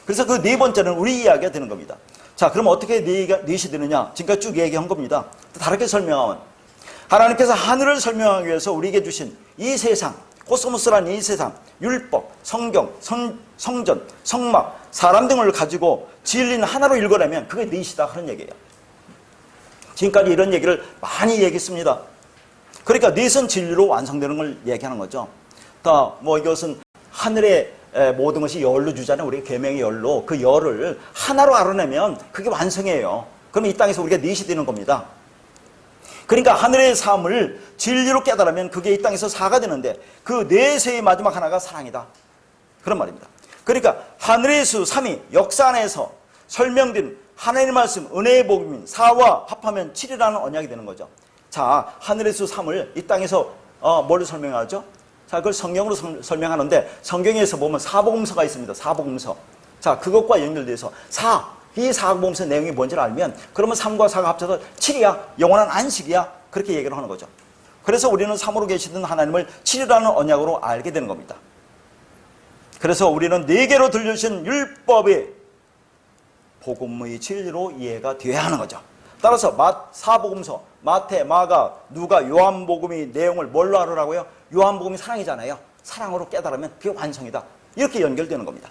Speaker 1: 그래서 그 네 번째는 우리 이야기가 되는 겁니다. 자, 그럼 어떻게 넷이 되느냐? 지금까지 쭉 얘기한 겁니다. 다르게 설명하면 하나님께서 하늘을 설명하기 위해서 우리에게 주신 이 세상, 코스모스라는 이 세상, 율법, 성경, 성전, 성막, 사람 등을 가지고 진리는 하나로 읽어내면 그게 넷이다 하는 얘기예요. 지금까지 이런 얘기를 많이 얘기했습니다. 그러니까 넷은 진리로 완성되는 걸 얘기하는 거죠. 이것은 하늘의 모든 것이 열로 주잖아요. 우리 계명의 열로. 그 열을 하나로 알아내면 그게 완성이에요. 그러면 이 땅에서 우리가 넷이 되는 겁니다. 그러니까 하늘의 삶을 진리로 깨달으면 그게 이 땅에서 사가 되는데 그 넷의 마지막 하나가 사랑이다. 그런 말입니다. 그러니까 하늘의 수 3이 역사 안에서 설명된 하나님의 말씀, 은혜의 복음인 4와 합하면 7이라는 언약이 되는 거죠. 자, 하늘의 수 3을 이 땅에서 뭘 설명하죠? 자, 그걸 성경으로 설명하는데 성경에서 보면 사복음서가 있습니다. 사복음서. 자, 그것과 연결돼서 이 사복음서 내용이 뭔지를 알면 그러면 3과 4가 합쳐서 7이야. 영원한 안식이야. 그렇게 얘기를 하는 거죠. 그래서 우리는 삼으로 계시던 하나님을 7이라는 언약으로 알게 되는 겁니다. 그래서 우리는 4개로 들려주신 율법이 복음의 진리로 이해가 되어야 하는 거죠. 따라서 사복음서, 마태, 마가, 누가, 요한복음이 내용을 뭘로 알으라고요? 요한복음이 사랑이잖아요. 사랑으로 깨달으면 그게 완성이다. 이렇게 연결되는 겁니다.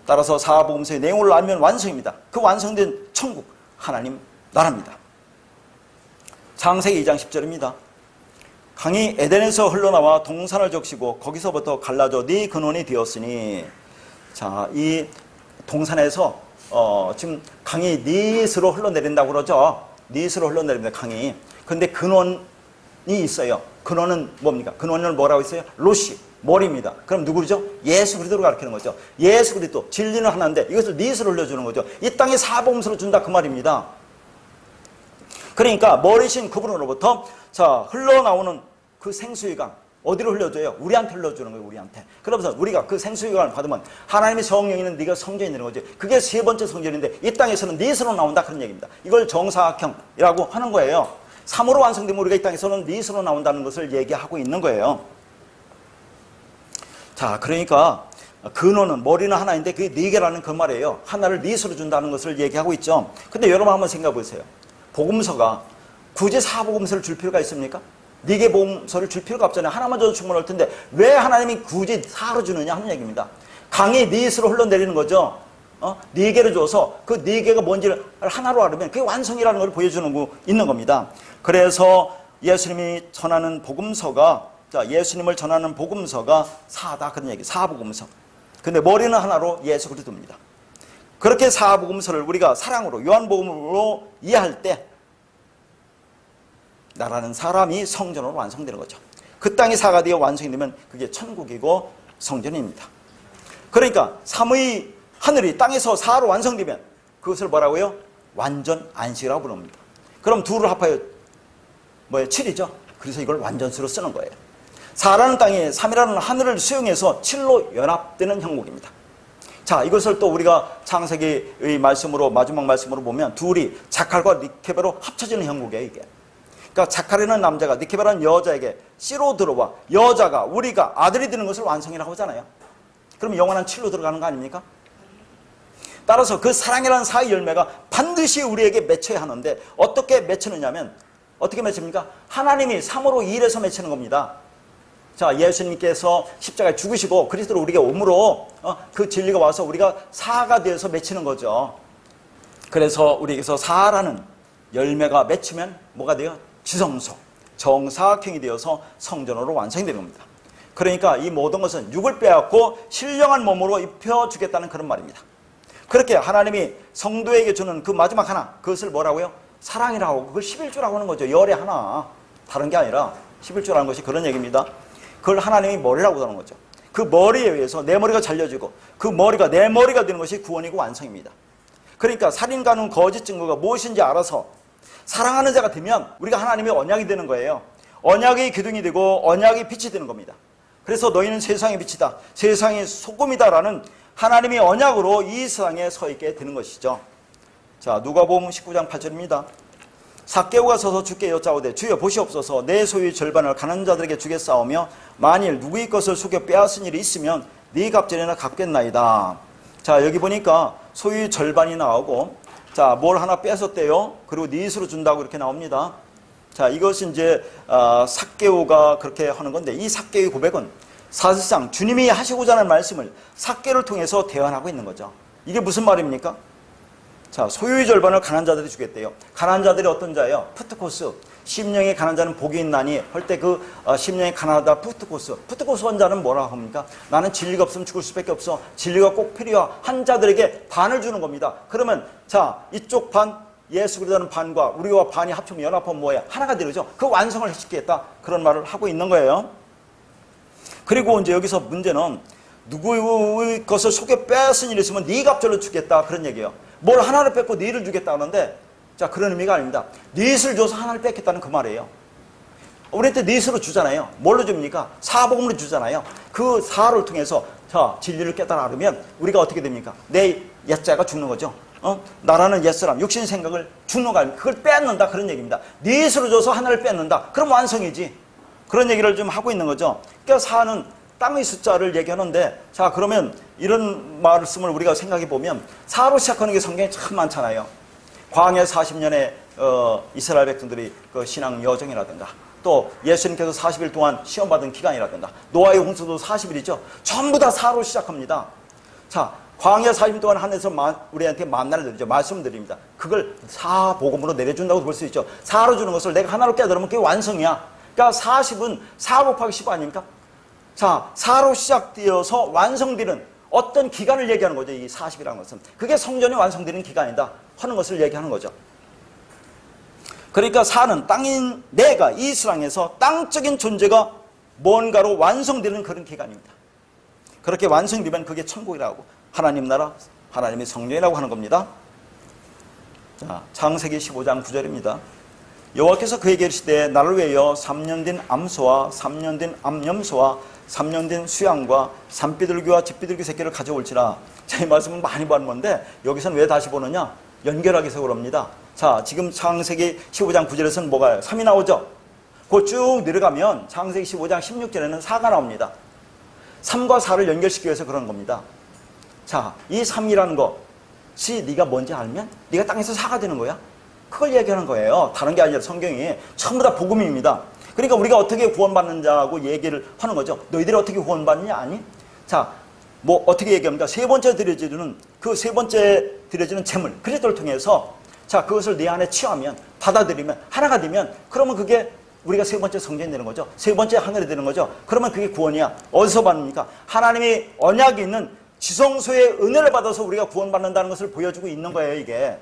Speaker 1: 따라서 사복음서의 내용을 알면 완성입니다. 그 완성된 천국, 하나님 나라입니다. 창세기 2장 10절입니다. 강이 에덴에서 흘러나와 동산을 적시고 거기서부터 갈라져 네 근원이 되었으니, 자, 이 동산에서 지금 강이 닛으로 흘러내린다고 그러죠. 닛으로 흘러내립니다, 강이. 근데 근원이 있어요. 근원은 뭡니까? 근원을 뭐라고 했어요? 로시, 머리입니다. 그럼 누구죠? 예수 그리스도를 가리키는 거죠. 예수 그리스도, 진리는 하나인데 이것을 닛으로 흘려주는 거죠. 이 땅에 사복음서를 준다 그 말입니다. 그러니까 머리신 그분으로부터 자 흘러나오는 그 생수의 강, 어디로 흘려줘요? 우리한테 흘려주는 거예요, 우리한테. 그러면서 우리가 그 생수의 강을 받으면 하나님의 성령이는 네가 성전이 되는 거죠. 그게 세 번째 성전인데 이 땅에서는 닛으로 나온다 그런 얘기입니다. 이걸 정사각형이라고 하는 거예요. 3으로 완성되면 우리가 이 땅에서는 닛으로 나온다는 것을 얘기하고 있는 거예요. 자, 그러니까 근원은 머리는 하나인데 그게 4개라는 그 말이에요. 하나를 닛으로 준다는 것을 얘기하고 있죠. 근데 여러분 한번 생각해 보세요. 복음서가 굳이 사복음서를 줄 필요가 있습니까? 4개 복음서를 줄 필요가 없잖아요. 하나만 줘도 충분할 텐데 왜 하나님이 굳이 4로 주느냐 하는 얘기입니다. 강이 닛으로 흘러내리는 거죠. 4개를 줘서 그 4개가 뭔지를 하나로 알으면 그게 완성이라는 걸 보여주는 거 있는 겁니다. 그래서 예수님이 전하는 복음서가, 자, 예수님을 전하는 복음서가 4다 그런 얘기, 4복음서. 근데 머리는 하나로 예수 그리스도입니다. 그렇게 4복음서를 우리가 사랑으로, 요한복음으로 이해할 때 나라는 사람이 성전으로 완성되는 거죠. 그 땅이 4가 되어 완성이 되면 그게 천국이고 성전입니다. 그러니까 3의 하늘이 땅에서 4로 완성되면 그것을 뭐라고요? 완전 안식이라고 부릅니다. 그럼 2를 합하여 뭐예요? 7이죠. 그래서 이걸 완전수로 쓰는 거예요. 4라는 땅에 3이라는 하늘을 수용해서 7로 연합되는 형국입니다. 자, 이것을 또 우리가 창세기의 말씀으로, 마지막 말씀으로 보면 둘이 자칼과 니케베로 합쳐지는 형국이에요, 이게. 그러니까 자칼이라는 남자가 니케베라는 여자에게 씨로 들어와 여자가, 우리가 아들이 되는 것을 완성이라고 하잖아요. 그럼 영원한 7로 들어가는 거 아닙니까? 따라서 그 사랑이라는 사의 열매가 반드시 우리에게 맺혀야 하는데 어떻게 맺히느냐면 어떻게 맺힙니까? 하나님이 3으로 2일에서 맺히는 겁니다. 자, 예수님께서 십자가에 죽으시고 그리스도로 우리에게 오므로 그 진리가 와서 우리가 4가 되어서 맺히는 거죠. 그래서 우리에게서 4라는 열매가 맺히면 뭐가 돼요? 지성소, 정사각형이 되어서 성전으로 완성이 되는 겁니다. 그러니까 이 모든 것은 육을 빼앗고 신령한 몸으로 입혀주겠다는 그런 말입니다. 그렇게 하나님이 성도에게 주는 그 마지막 하나, 그것을 뭐라고요? 사랑이라고, 그걸 11조라고 하는 거죠. 열의 하나, 다른 게 아니라 11조라는 것이 그런 얘기입니다. 그걸 하나님이 머리라고 하는 거죠. 그 머리에 의해서 내 머리가 잘려지고 그 머리가 내 머리가 되는 것이 구원이고 완성입니다. 그러니까 살인, 간음, 거짓 증거가 무엇인지 알아서 사랑하는 자가 되면 우리가 하나님의 언약이 되는 거예요. 언약의 기둥이 되고 언약의 빛이 되는 겁니다. 그래서 너희는 세상의 빛이다, 세상의 소금이다라는 하나님의 언약으로 이 세상에 서 있게 되는 것이죠. 자, 누가복음 19장 8절입니다. 삭개오가 서서 주께 여짜오되 주여 보시옵소서, 내 소유의 절반을 가난한 자들에게 주겠사오며 만일 누구의 것을 속여 빼앗은 일이 있으면 네 갑절이나 갚겠나이다. 자, 여기 보니까 소유의 절반이 나오고, 자, 뭘 하나 뺏었대요. 그리고 닛으로 준다고 이렇게 나옵니다. 자, 이것이 이제 삭개오가 그렇게 하는 건데, 이 삭개의 고백은 사실상 주님이 하시고자 하는 말씀을 삭개를 통해서 대언하고 있는 거죠. 이게 무슨 말입니까? 자, 소유의 절반을 가난한 자들이 주겠대요. 가난한 자들이 어떤 자예요? 푸트코스. 심령의 가난한 자는 복이 있나니 할 때 그 심령의 가난하다 푸트코스. 푸트코스 한 자는 뭐라 합니까? 나는 진리가 없으면 죽을 수밖에 없어. 진리가 꼭 필요한 자들에게 반을 주는 겁니다. 그러면 자, 이쪽 반, 예수 그리스도는 반과 우리와 반이 합치면 연합하면 뭐예요? 하나가 되죠. 그 완성을 시키겠다. 그런 말을 하고 있는 거예요. 그리고 이제 여기서 문제는 누구의 것을 속여 뺏은 일이 있으면 네 갑절로 주겠다. 그런 얘기예요. 뭘 하나를 뺏고 닛을 주겠다 하는데, 자, 그런 의미가 아닙니다. 닛을 줘서 하나를 뺏겠다는 그 말이에요. 우리한테 닛으로 주잖아요. 뭘로 줍니까? 사복음으로 주잖아요. 그 사를 통해서 자, 진리를 깨달아 알으면 우리가 어떻게 됩니까? 내 옛자가 죽는 거죠. 나라는 옛사람, 육신 생각을 죽는 거 아닙니까? 그걸 뺏는다 그런 얘기입니다. 네 스스로 줘서 하나를 뺏는다. 그럼 완성이지. 그런 얘기를 좀 하고 있는 거죠. 그러니까 사는 땅의 숫자를 얘기하는데, 자, 그러면 이런 말씀을 우리가 생각해 보면 사로 시작하는 게 성경에 참 많잖아요. 광야 40년에 이스라엘 백성들이 그 신앙 여정이라든가, 또 예수님께서 40일 동안 시험받은 기간이라든가, 노아의 홍수도 40일이죠. 전부 다 사로 시작합니다. 자, 광야 40일 동안 하늘에서 우리한테 만나를 드리죠. 말씀드립니다. 그걸 사복음으로 내려준다고 볼 수 있죠. 사로 주는 것을 내가 하나로 깨달으면 그게 완성이야. 그러니까 40은 4 곱하기 15 아닙니까? 자, 사로 시작되어서 완성되는 어떤 기간을 얘기하는 거죠. 이 40이라는 것은. 그게 성전이 완성되는 기간이다 하는 것을 얘기하는 거죠. 그러니까 사는 땅인 내가 이 세상에서 땅적인 존재가 뭔가로 완성되는 그런 기간입니다. 그렇게 완성되면 그게 천국이라고, 하나님 나라, 하나님의 성령이라고 하는 겁니다. 자, 창세기 15장 9절입니다. 여호와께서 그에게 이르시되 나를 위하여 3년 된 암소와 3년 된 암염소와 3년 된 수양과 산비둘기와 집비둘기 새끼를 가져올지라. 자, 이 말씀은 많이 보는 건데 여기서는 왜 다시 보느냐? 연결하기 위해서 그럽니다. 자, 지금 창세기 15장 9절에서는 뭐가요? 3이 나오죠? 그거 쭉 내려가면 창세기 15장 16절에는 4가 나옵니다. 3과 4를 연결시키기 위해서 그런 겁니다. 자, 이 3이라는 것이 네가 뭔지 알면 네가 땅에서 4가 되는 거야. 그걸 얘기하는 거예요. 다른 게 아니라 성경이 전부 다 복음입니다. 그러니까 우리가 어떻게 구원받는 자고 얘기를 하는 거죠. 너희들이 어떻게 구원받느냐? 아니? 자, 뭐 어떻게 얘기합니까? 세 번째 드려지는 그 세 번째 드려지는 재물, 그리스도를 통해서 자, 그것을 내 안에 취하면, 받아들이면, 하나가 되면, 그러면 그게 우리가 세 번째 성전이 되는 거죠. 세 번째 하늘이 되는 거죠. 그러면 그게 구원이야. 어디서 받습니까? 하나님이 언약이 있는 지성소의 은혜를 받아서 우리가 구원받는다는 것을 보여주고 있는 거예요, 이게.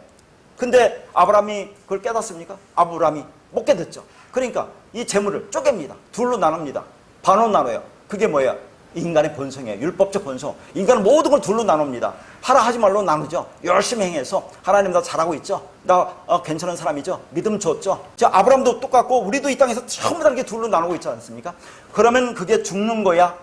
Speaker 1: 근데 아브라함이 그걸 깨닫습니까? 아브라함이 못 깨닫죠. 그러니까 이 재물을 쪼갭니다. 둘로 나눕니다. 반으로 나눠요. 그게 뭐예요? 인간의 본성이에요. 율법적 본성. 인간은 모든 걸 둘로 나눕니다. 하라 하지 말로 나누죠. 열심히 행해서 하나님 나 잘하고 있죠. 나 괜찮은 사람이죠. 믿음 줬죠. 자, 아브라함도 똑같고 우리도 이 땅에서 전부 다 이렇게 둘로 나누고 있지 않습니까? 그러면 그게 죽는 거야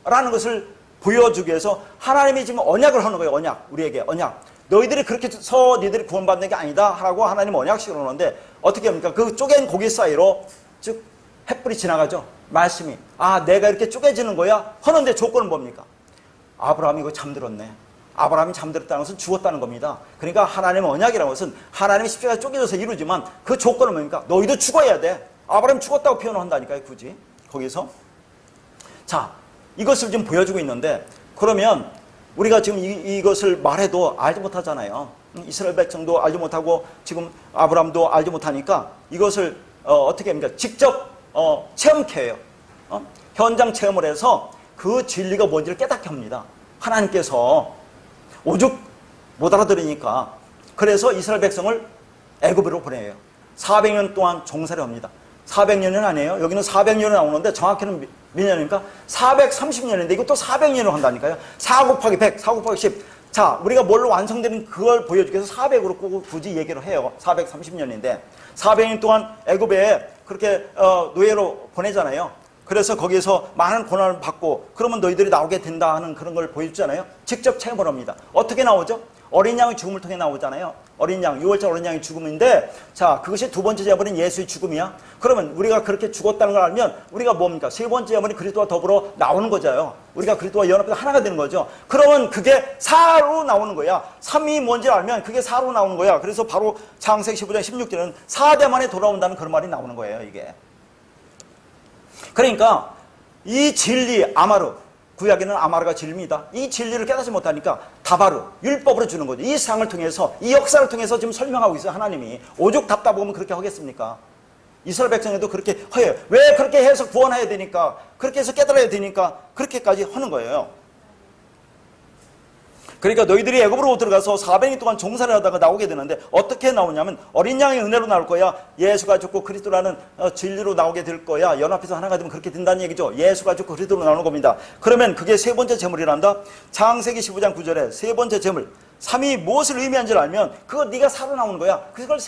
Speaker 1: 라는 것을 보여주기 위해서 하나님이 지금 언약을 하는 거예요. 언약. 우리에게 언약. 너희들이 그렇게 해서 너희들이 구원받는 게 아니다 하라고 하나님 언약식으로 하는데 어떻게 합니까? 그 쪼갠 고기 사이로 즉 햇불이 지나가죠. 말씀이 내가 이렇게 쪼개지는 거야 하는데 조건은 뭡니까? 아브라함이 이거 잠들었네. 아브라함이 잠들었다는 것은 죽었다는 겁니다. 그러니까 하나님의 언약이라는 것은 하나님이 십자가에 쪼개져서 이루지만 그 조건은 뭡니까? 너희도 죽어야 돼. 아브라함이 죽었다고 표현을 한다니까요. 굳이 거기서. 자, 이것을 지금 보여주고 있는데 그러면 우리가 지금 이것을 말해도 알지 못하잖아요. 이스라엘 백성도 알지 못하고 지금 아브라함도 알지 못하니까 이것을 어떻게 합니까? 직접 체험케 해요. 현장 체험을 해서 그 진리가 뭔지를 깨닫게 합니다. 하나님께서 오죽 못 알아들으니까 그래서 이스라엘 백성을 애굽으로 보내요. 400년 동안 종살이 합니다. 400년은 아니에요. 여기는 400년이 나오는데 정확히는 몇 년입니까? 430년인데 이것도 400년을 한다니까요. 4 곱하기 100, 4 곱하기 10. 자, 우리가 뭘로 완성되는 그걸 보여주기 위해서 400으로 굳이 얘기를 해요. 430년인데 400년 동안 애굽에 그렇게 노예로 보내잖아요. 그래서 거기에서 많은 고난을 받고 그러면 너희들이 나오게 된다 하는 그런 걸 보여주잖아요. 직접 체험을 합니다. 어떻게 나오죠? 어린 양의 죽음을 통해 나오잖아요. 어린 양, 6월절 어린 양의 죽음인데 자, 그것이 두 번째 제물인 예수의 죽음이야. 그러면 우리가 그렇게 죽었다는 걸 알면 우리가 뭡니까? 세 번째 제물이 그리스도와 더불어 나오는 거잖아요. 우리가 그리스도와 연합해서 하나가 되는 거죠. 그러면 그게 4로 나오는 거야. 3이 뭔지 알면 그게 4로 나오는 거야. 그래서 바로 창세기 15장 16절에는 4대 만에 돌아온다는 그런 말이 나오는 거예요, 이게. 그러니까 이 진리 아마르, 구약에는 아마르가 진리입니다. 이 진리를 깨닫지 못하니까 다바르, 율법으로 주는 거죠. 이 세상을 통해서, 이 역사를 통해서 지금 설명하고 있어요, 하나님이. 오죽 답답 보면 그렇게 하겠습니까? 이스라엘 백성에도 그렇게 해요. 왜 그렇게 해서 구원해야 되니까, 그렇게 해서 깨달아야 되니까 그렇게까지 하는 거예요. 그러니까 너희들이 애굽으로 들어가서 400년 동안 종살이를 하다가 나오게 되는데 어떻게 나오냐면 어린 양의 은혜로 나올 거야. 예수가 죽고 그리스도라는 진리로 나오게 될 거야. 연합해서 하나가 되면 그렇게 된다는 얘기죠. 예수가 죽고 그리스도로 나오는 겁니다. 그러면 그게 세 번째 제물이란다. 창세기 15장 9절에 세 번째 제물 3이 무엇을 의미하는지를 알면 그거 네가 사로 나오는 거야. 그걸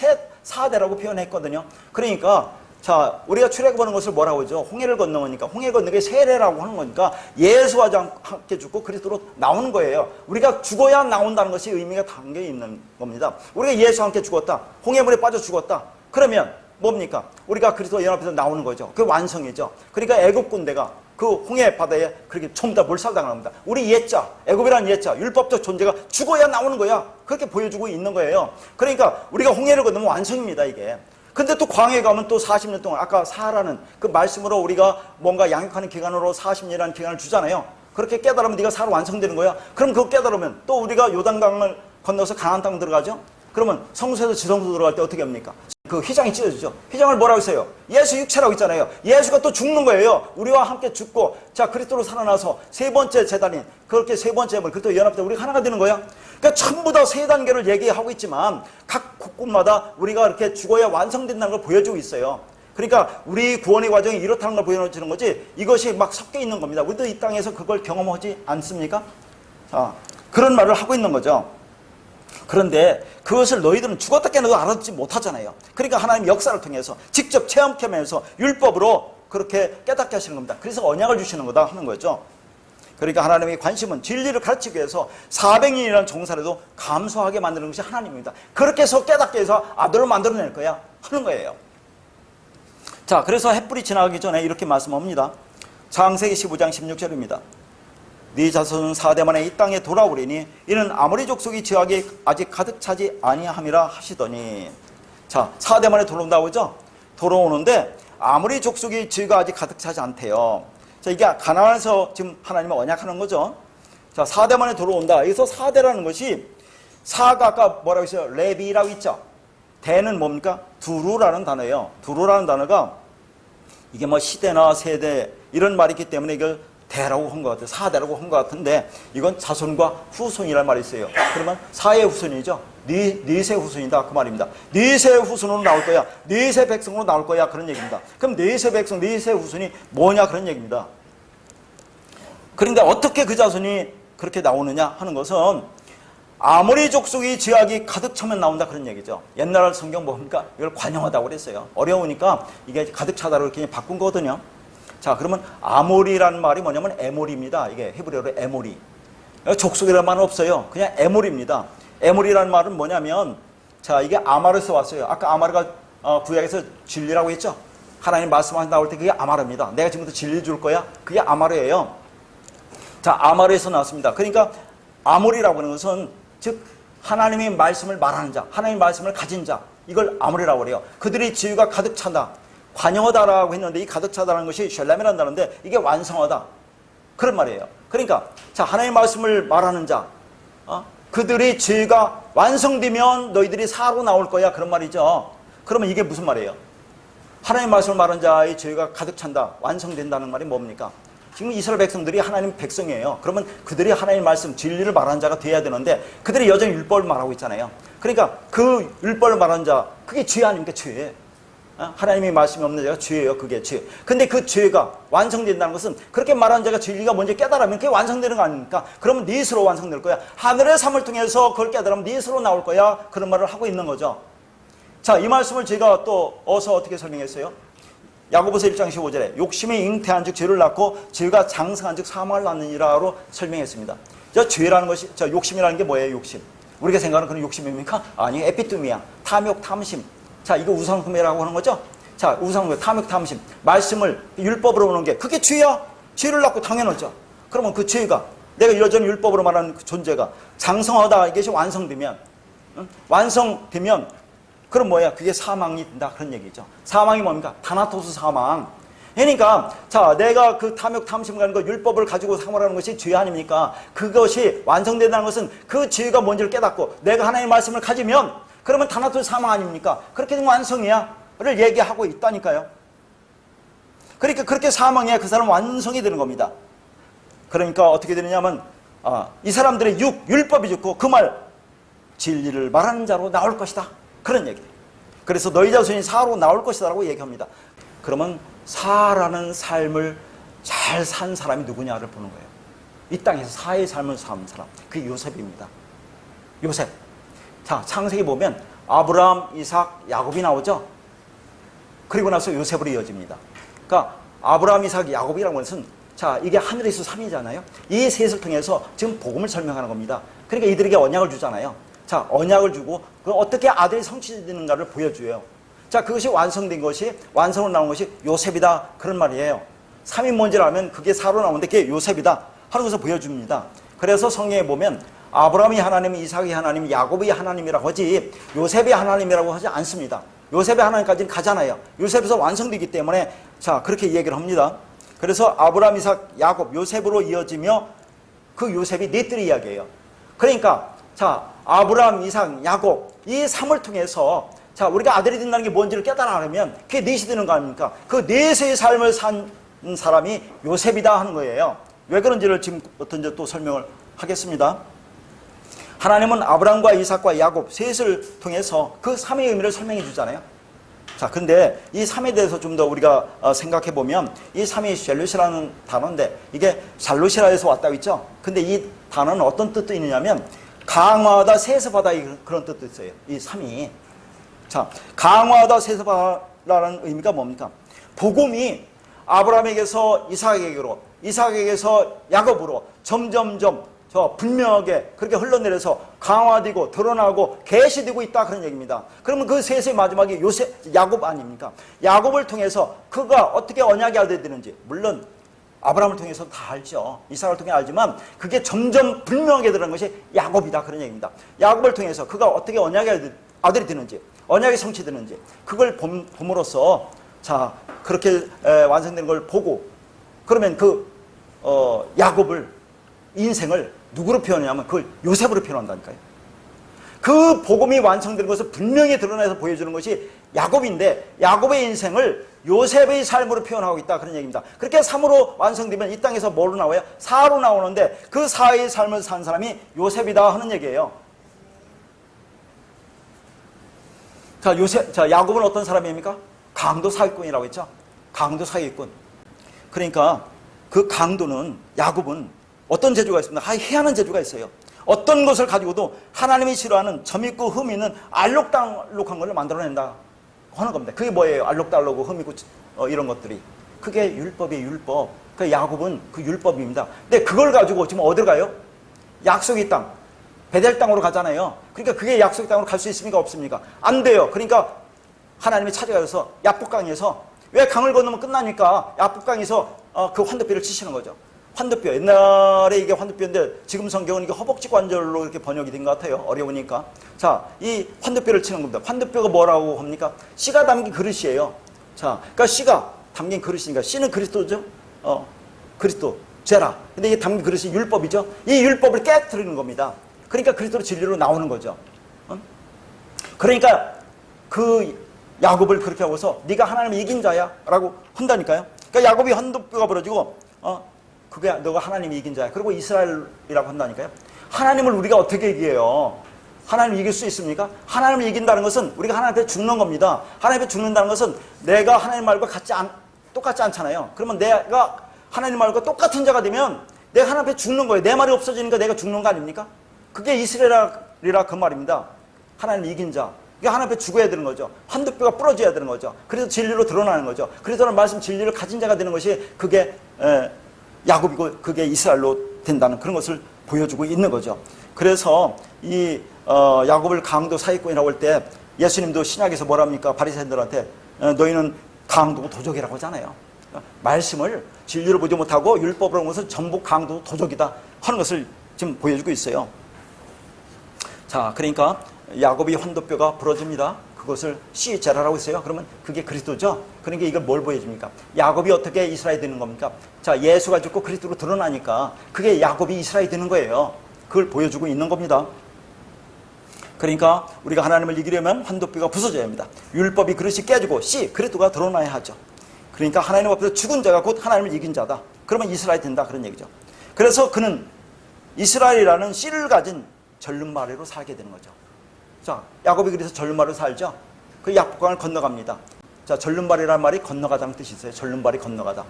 Speaker 1: 사대라고 표현했거든요. 그러니까 자, 우리가 출애굽하는 것을 뭐라고 하죠? 홍해를 건너니까 홍해 건너게 세례라고 하는 거니까 예수와 함께 죽고 그리스도로 나오는 거예요. 우리가 죽어야 나온다는 것이 의미가 담겨 있는 겁니다. 우리가 예수와 함께 죽었다. 홍해물에 빠져 죽었다. 그러면 뭡니까? 우리가 그리스도 연합해서 나오는 거죠. 그게 완성이죠. 그러니까 애굽 군대가 그 홍해 바다에 그렇게 전부 다 몰살당합니다. 우리 옛자, 애굽이라는 옛자, 율법적 존재가 죽어야 나오는 거야. 그렇게 보여주고 있는 거예요. 그러니까 우리가 홍해를 건너면 완성입니다, 이게. 근데 또 광야에 가면 또 40년 동안 아까 사라는 그 말씀으로 우리가 뭔가 양육하는 기간으로 40년이라는 기간을 주잖아요. 그렇게 깨달으면 네가 사로 완성되는 거야. 그럼 그거 깨달으면 또 우리가 요단강을 건너서 가나안 땅 들어가죠. 그러면 성소에서 지성소 들어갈 때 어떻게 합니까? 그 휘장이 찢어지죠. 휘장을 뭐라고 했어요? 예수 육체라고 있잖아요. 예수가 또 죽는 거예요. 우리와 함께 죽고 자 그리스도로 살아나서 세 번째 재단인 그렇게 세 번째 물 그리스도 연합돼 우리가 하나가 되는 거야. 그러니까 전부 다 세 단계를 얘기하고 있지만 각 곳곳마다 우리가 이렇게 죽어야 완성된다는 걸 보여주고 있어요. 그러니까 우리 구원의 과정이 이렇다는 걸 보여주는 거지 이것이 막 섞여 있는 겁니다. 우리도 이 땅에서 그걸 경험하지 않습니까? 자, 그런 말을 하고 있는 거죠. 그런데 그것을 너희들은 죽었다 깨어나도 알아듣지 못하잖아요. 그러니까 하나님 역사를 통해서 직접 체험하면서 율법으로 그렇게 깨닫게 하시는 겁니다. 그래서 언약을 주시는 거다 하는 거죠. 그러니까 하나님의 관심은 진리를 가르치기 위해서 400년이라는 종살에도 감소하게 만드는 것이 하나님입니다. 그렇게 해서 깨닫게 해서 아들을 만들어낼 거야 하는 거예요. 자, 그래서 햇불이 지나가기 전에 이렇게 말씀합니다. 창세기 15장 16절입니다. 네 자손은 4대 만에 이 땅에 돌아오리니 이는 아모리 족속이 지하기 아직 가득 차지 아니함이라 하시더니 자 4대 만에 돌아온다고 그러죠? 돌아오는데 아모리 족속이 지가 아직 가득 차지 않대요. 자 이게 가나안에서 지금 하나님은 언약하는 거죠. 자 4대 만에 돌아온다. 여기서 4대라는 것이 4가 아까 뭐라고 했어요? 레비라고 있죠. 대는 뭡니까? 두루라는 단어예요. 두루라는 단어가 이게 뭐 시대나 세대 이런 말이 있기 때문에 이걸 대라고 한 것 같아요. 4대라고 한 것 같은데 이건 자손과 후손이라는 말이 있어요. 그러면 4의 후손이죠. 네 세 후손이다 그 말입니다. 네 세 후손으로 나올 거야. 네 세 백성으로 나올 거야 그런 얘기입니다. 그럼 네 세 백성, 네 세 후손이 뭐냐 그런 얘기입니다. 그런데 어떻게 그 자손이 그렇게 나오느냐 하는 것은 아모리 족속이 지하기 가득 차면 나온다 그런 얘기죠. 옛날 성경 뭡니까? 이걸 관용하다고 그랬어요. 어려우니까 이게 가득 차다고 이렇게 바꾼 거거든요. 자 그러면 아모리라는 말이 뭐냐면 에모리입니다. 이게 히브리어로 에모리. 족속이라는 말은 없어요. 그냥 에모리입니다. 에모리라는 말은 뭐냐면 자 이게 아마르에서 왔어요. 아까 아마르가 구약에서 진리라고 했죠. 하나님 말씀하신 나올 때 그게 아마르입니다. 내가 지금부터 진리 줄 거야. 그게 아마르예요. 자 아마르에서 나왔습니다. 그러니까 아모리라고 하는 것은 즉 하나님의 말씀을 말하는 자, 하나님의 말씀을 가진 자 이걸 아모리라고 그래요. 그들의 지위가 가득 찬다. 관여하다라고 했는데 이 가득 차다는 것이 쉘람이라는 단어인데 이게 완성하다 그런 말이에요. 그러니까 자 하나님의 말씀을 말하는 자 그들의 죄가 완성되면 너희들이 사로 나올 거야 그런 말이죠. 그러면 이게 무슨 말이에요? 하나님의 말씀을 말하는 자의 죄가 가득 찬다 완성된다는 말이 뭡니까? 지금 이스라엘 백성들이 하나님 백성이에요. 그러면 그들이 하나님의 말씀 진리를 말하는 자가 돼야 되는데 그들이 여전히 율법을 말하고 있잖아요. 그러니까 그 율법을 말하는 자 그게 죄 아닙니까? 죄. 하나님의 말씀이 없는 자가 죄예요. 그게 죄. 근데 그 죄가 완성된다는 것은 그렇게 말하는 자가 진리가 먼저 깨달으면 그게 완성되는 거 아닙니까? 그러면 네 스스로 완성될 거야. 하늘의 삶을 통해서 그걸 깨달으면 네 스스로 나올 거야. 그런 말을 하고 있는 거죠. 자, 이 말씀을 제가 또 어서 어떻게 설명했어요? 야고보서 1장 15절에 욕심이 잉태한 즉 죄를 낳고 죄가 장성한 즉 사망을 낳느니라로 설명했습니다. 저 죄라는 것이 저 욕심이라는 게 뭐예요? 욕심. 우리가 생각하는 그런 욕심입니까? 아니, 에피투미야. 탐욕, 탐심. 자, 이거 우상숭배라고 하는 거죠? 자, 우상숭배, 탐욕, 탐심. 말씀을 율법으로 보는 게 그게 죄야? 죄를 낳고 당연하죠. 그러면 그 죄가 내가 여전히 율법으로 말하는 그 존재가 장성하다 이것이 완성되면 완성되면 그럼 뭐야? 그게 사망이 된다 그런 얘기죠. 사망이 뭡니까? 다나토스 사망. 그러니까 자 내가 그 탐욕 탐심 가는 거 율법을 가지고 생활하는 것이 죄 아닙니까? 그것이 완성된다는 것은 그 죄가 뭔지를 깨닫고 내가 하나님의 말씀을 가지면 그러면 다나토스 사망 아닙니까? 그렇게 되면 완성이야를 얘기하고 있다니까요. 그러니까 그렇게 사망해야 그 사람은 완성이 되는 겁니다. 그러니까 어떻게 되느냐면 이 사람들의 율법이 좋고 그 말 진리를 말하는 자로 나올 것이다. 그런 얘기예요. 그래서 너희 자손이 사로 나올 것이다 라고 얘기합니다. 그러면 사라는 삶을 잘 산 사람이 누구냐를 보는 거예요. 이 땅에서 사의 삶을 산 사람. 그게 요셉입니다. 요셉. 자, 창세기 보면 아브라함, 이삭, 야곱이 나오죠. 그리고 나서 요셉으로 이어집니다. 그러니까 아브라함, 이삭, 야곱이라는 것은 자, 이게 하늘에서 3이잖아요. 이 셋을 통해서 지금 복음을 설명하는 겁니다. 그러니까 이들에게 언약을 주잖아요. 자, 언약을 주고 그 어떻게 아들이 성취되는가를 보여줘요. 자, 그것이 완성된 것이, 완성으로 나온 것이 요셉이다, 그런 말이에요. 3이 뭔지를 알면 그게 4로 나오는데 그게 요셉이다 하는 것을 보여줍니다. 그래서 성경에 보면 아브라함이 하나님, 이삭이 하나님, 야곱이 하나님이라고 하지 요셉이 하나님이라고 하지 않습니다. 요셉의 하나님까지는 가잖아요. 요셉에서 완성되기 때문에 자, 그렇게 얘기를 합니다. 그래서 아브라함, 이삭, 야곱, 요셉으로 이어지며 그 요셉이 넷들의 이야기예요. 그러니까 자, 아브라함, 이삭, 야곱 이 3을 통해서 자, 우리가 아들이 된다는 게 뭔지를 깨달아내면 그게 넷이 되는 거 아닙니까? 그 넷의 삶을 산 사람이 요셉이다 하는 거예요. 왜 그런지를 지금 어떤 이제 또 설명을 하겠습니다. 하나님은 아브라함과 이삭과 야곱 셋을 통해서 그 3의 의미를 설명해 주잖아요. 자, 근데 이 3에 대해서 좀 더 우리가 생각해 보면 이 3이 샬롯이라는 단어인데 이게 샬롯이라에서 왔다고 했죠. 근데 이 단어는 어떤 뜻도 있느냐면 강화하다, 세습하다 그런 뜻도 있어요. 이 3이. 자, 강화하다, 세습하다라는 의미가 뭡니까? 복음이 아브라함에게서 이삭에게로, 이삭에게서 야곱으로 점점점 분명하게 그렇게 흘러내려서 강화되고 드러나고 계시되고 있다, 그런 얘기입니다. 그러면 그 셋의 마지막이 야곱 아닙니까? 야곱을 통해서 그가 어떻게 언약의 아들이 되는지 물론 아브라함을 통해서 다 알죠. 이삭을 통해 알지만 그게 점점 분명하게 드러난 것이 야곱이다, 그런 얘기입니다. 야곱을 통해서 그가 어떻게 언약의 아들이 되는지, 언약이 성취되는지 그걸 봄으로써 자, 그렇게 완성되는 걸 보고 그러면 그 야곱을, 인생을 누구로 표현하냐면 그걸 요셉으로 표현한다니까요. 그 복음이 완성되는 것을 분명히 드러내서 보여주는 것이 야곱인데 야곱의 인생을 요셉의 삶으로 표현하고 있다, 그런 얘기입니다. 그렇게 3으로 완성되면 이 땅에서 뭐로 나와요? 4로 나오는데 그 4의 삶을 산 사람이 요셉이다 하는 얘기예요. 자, 야곱은 어떤 사람입니까? 강도 사기꾼이라고 했죠. 강도 사기꾼. 그러니까 그 강도는, 야곱은 어떤 재주가 있습니다. 희한한 재주가 있어요. 어떤 것을 가지고도 하나님이 싫어하는 점 있고 흠 있는 알록달록한 걸 만들어낸다 하는 겁니다. 그게 뭐예요? 알록달록하고 흠 있고 이런 것들이. 그게 율법이에요, 율법. 그 야곱은 그 율법입니다. 근데 그걸 가지고 지금 어디로 가요? 약속의 땅, 베델 땅으로 가잖아요. 그러니까 그게 약속의 땅으로 갈 수 있습니까? 없습니까? 안 돼요. 그러니까 하나님이 찾아가서 야복강에서, 왜 강을 건너면 끝나니까 야복강에서 그 환도뼈를 치시는 거죠. 환도뼈. 옛날에 이게 환도뼈인데 지금 성경은 이게 허벅지 관절로 이렇게 번역이 된 것 같아요. 어려우니까. 자, 이 환도뼈를 치는 겁니다. 환도뼈가 뭐라고 합니까? 씨가 담긴 그릇이에요. 자, 그러니까 씨가 담긴 그릇이니까 씨는 그리스도죠. 그리스도, 죄라. 근데 이게 담긴 그릇이 율법이죠. 이 율법을 깨트리는 겁니다. 그러니까 그리스도로 진리로 나오는 거죠. 그러니까 그 야곱을 그렇게 하고서 네가 하나님을 이긴 자야 라고 한다니까요. 그러니까 야곱이 환도뼈가 부러지고 그게 너가 하나님이 이긴 자야. 그리고 이스라엘이라고 한다니까요. 하나님을 우리가 어떻게 이겨요? 하나님을 이길 수 있습니까? 하나님을 이긴다는 것은 우리가 하나님 앞에 죽는 겁니다. 하나님 앞에 죽는다는 것은 내가 하나님 말과 똑같지 않잖아요. 그러면 내가 하나님 말과 똑같은 자가 되면 내가 하나님 앞에 죽는 거예요. 내 말이 없어지니까 내가 죽는 거 아닙니까? 그게 이스라엘이라 그 말입니다. 하나님을 이긴 자. 이게 하나님 앞에 죽어야 되는 거죠. 환도뼈가 부러져야 되는 거죠. 그래서 진리로 드러나는 거죠. 그래서 말씀 진리를 가진 자가 되는 것이 그게 야곱이고 그게 이스라엘로 된다는 그런 것을 보여주고 있는 거죠. 그래서 이 야곱을 강도 사기꾼이라고 할 때 예수님도 신약에서 뭐랍니까? 바리새인들한테 너희는 강도고 도적이라고 하잖아요. 말씀을 진리를 보지 못하고 율법으로 한 것은 전부 강도 도적이다 하는 것을 지금 보여주고 있어요. 자, 그러니까 야곱이 환도뼈가 부러집니다. 그것을 씨제라라고 했어요. 그러면 그게 그리스도죠. 그러니까 이걸 뭘 보여줍니까? 야곱이 어떻게 이스라엘이 되는 겁니까? 자, 예수가 죽고 그리스도로 드러나니까 그게 야곱이 이스라엘이 되는 거예요. 그걸 보여주고 있는 겁니다. 그러니까 우리가 하나님을 이기려면 환도뼈가 부서져야 합니다. 율법이 그릇이 깨지고 그리스도가 드러나야 하죠. 그러니까 하나님 앞에서 죽은 자가 곧 하나님을 이긴 자다. 그러면 이스라엘이 된다, 그런 얘기죠. 그래서 그는 이스라엘이라는 씨를 가진 절름마리로 살게 되는 거죠. 자, 야곱이 그래서 절름마리로 살죠. 그 약복강을 건너갑니다. 자, 절름발이라는 말이 건너가다는 뜻이 있어요. 절름발이 건너가다.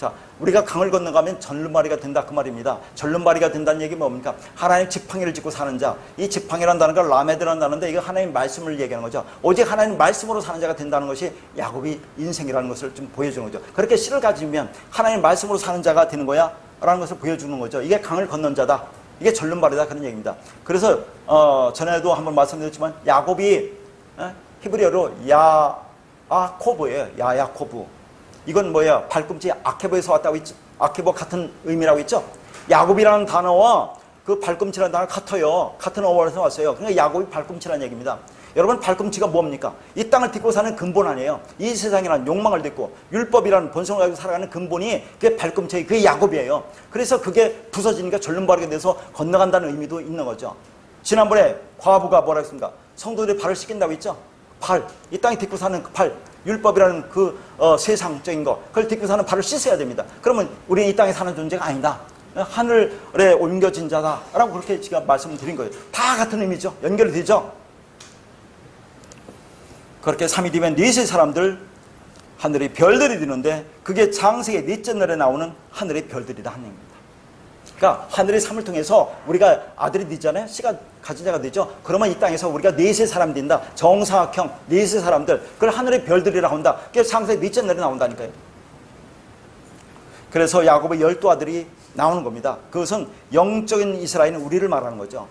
Speaker 1: 자, 우리가 강을 건너가면 절름발이가 된다 그 말입니다. 절름발이가 된다는 얘기 뭡니까? 하나님 지팡이를 짚고 사는 자. 이 지팡이라는 단어가 라메드라는 단어인데 이거 하나님 말씀을 얘기하는 거죠. 오직 하나님 말씀으로 사는 자가 된다는 것이 야곱이 인생이라는 것을 좀 보여주는 거죠. 그렇게 씨를 가지면 하나님 말씀으로 사는 자가 되는 거야 라는 것을 보여주는 거죠. 이게 강을 건넌 자다. 이게 절름발이다 그런 얘기입니다. 그래서 전에도 한번 말씀드렸지만 야곱이 히브리어로 야아코브예요. 야야코브. 이건 뭐야? 발꿈치 아케보에서 왔다고 했죠. 아케보 같은 의미라고 했죠. 야곱이라는 단어와 그 발꿈치라는 단어가 같아요. 같은 어원에서 왔어요. 그러니까 야곱이 발꿈치라는 얘기입니다. 여러분 발꿈치가 뭡니까? 이 땅을 딛고 사는 근본 아니에요. 이 세상이라는 욕망을 딛고 율법이라는 본성을 가지고 살아가는 근본이 그게 발꿈치, 그게 야곱이에요. 그래서 그게 부서지니까 절름발이게 돼서 건너간다는 의미도 있는 거죠. 지난번에 과부가 뭐라 했습니까? 성도들의 발을 씻긴다고 했죠. 발, 이 땅에 딛고 사는 그 발, 율법이라는 그 세상적인 거, 그걸 딛고 사는 발을 씻어야 됩니다. 그러면 우리는 이 땅에 사는 존재가 아니다. 하늘에 옮겨진 자다라고 그렇게 제가 말씀드린 거예요. 다 같은 의미죠. 연결이 되죠. 그렇게 3이 되면 넷의 사람들, 하늘의 별들이 되는데 그게 창세기 넷째 날에 나오는 하늘의 별들이다 하는 얘기입니다. 그러니까 하늘의 삶을 통해서 우리가 아들이 되잖아요. 씨가 가진 자가 되죠. 그러면 이 땅에서 우리가 넷의 사람 된다. 정사각형 넷의 사람들, 그걸 하늘의 별들이라고 한다. 그게 창세기 넷째 날에 나온다니까요. 그래서 야곱의 12아들이 나오는 겁니다. 그것은 영적인 이스라엘은 우리를 말하는 거죠.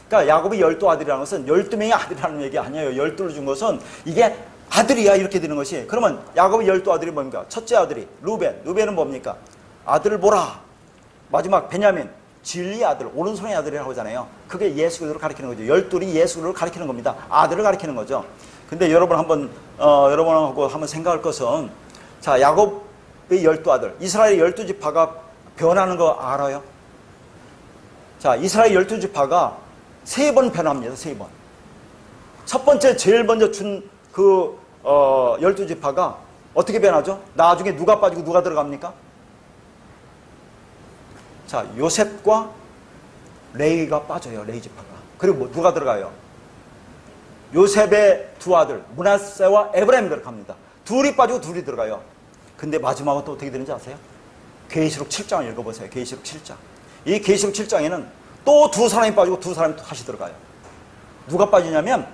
Speaker 1: 그러니까 야곱의 12아들이라는 것은 12명의 아들이라는 얘기 아니에요. 12를 준 것은 이게 아들이야 이렇게 되는 것이. 그러면 야곱의 12아들이 뭡니까? 첫째 아들이 루벤은 뭡니까? 아들을 보라. 마지막 베냐민, 진리의 아들, 오른손의 아들이라고 하잖아요. 그게 예수 그리스도를 가리키는 거죠. 12이 예수 그리스도를 가리키는 겁니다. 아들을 가리키는 거죠. 근데 여러분 여러분하고 한번 생각할 것은, 자, 야곱의 12아들, 이스라엘의 12지파가 변하는 거 알아요? 자, 이스라엘 12지파가 3번 변합니다. 3번. 첫 번째 제일 먼저 준 그 12지파가 어떻게 변하죠? 나중에 누가 빠지고 누가 들어갑니까? 자, 요셉과 레위가 빠져요. 레위 지파가. 그리고 뭐 누가 들어가요? 요셉의 두 아들 므낫세와 에브라임이 들어갑니다. 둘이 빠지고 둘이 들어가요. 근데 마지막은 또 어떻게 되는지 아세요? 계시록 7장을 읽어보세요. 계시록 7장. 이 계시록 7장에는 또 두 사람이 빠지고 두 사람이 또 다시 들어가요. 누가 빠지냐면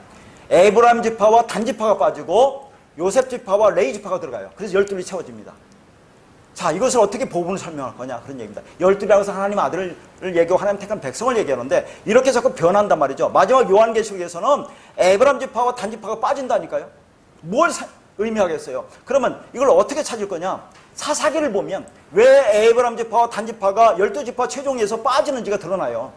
Speaker 1: 에브라임 지파와 단 지파가 빠지고 요셉 지파와 레위 지파가 들어가요. 그래서 12이 채워집니다. 자, 이것을 어떻게 복음을 설명할 거냐 그런 얘기입니다. 12이라고 해서 하나님 아들을 얘기하고 하나님 택한 백성을 얘기하는데 이렇게 자꾸 변한단 말이죠. 마지막 요한계시록에서는 에브라임 지파와 단 지파가 빠진다니까요. 뭘 의미하겠어요? 그러면 이걸 어떻게 찾을 거냐? 사사기를 보면 왜 에브라임 지파와 단 지파가 12지파 최종에서 빠지는지가 드러나요.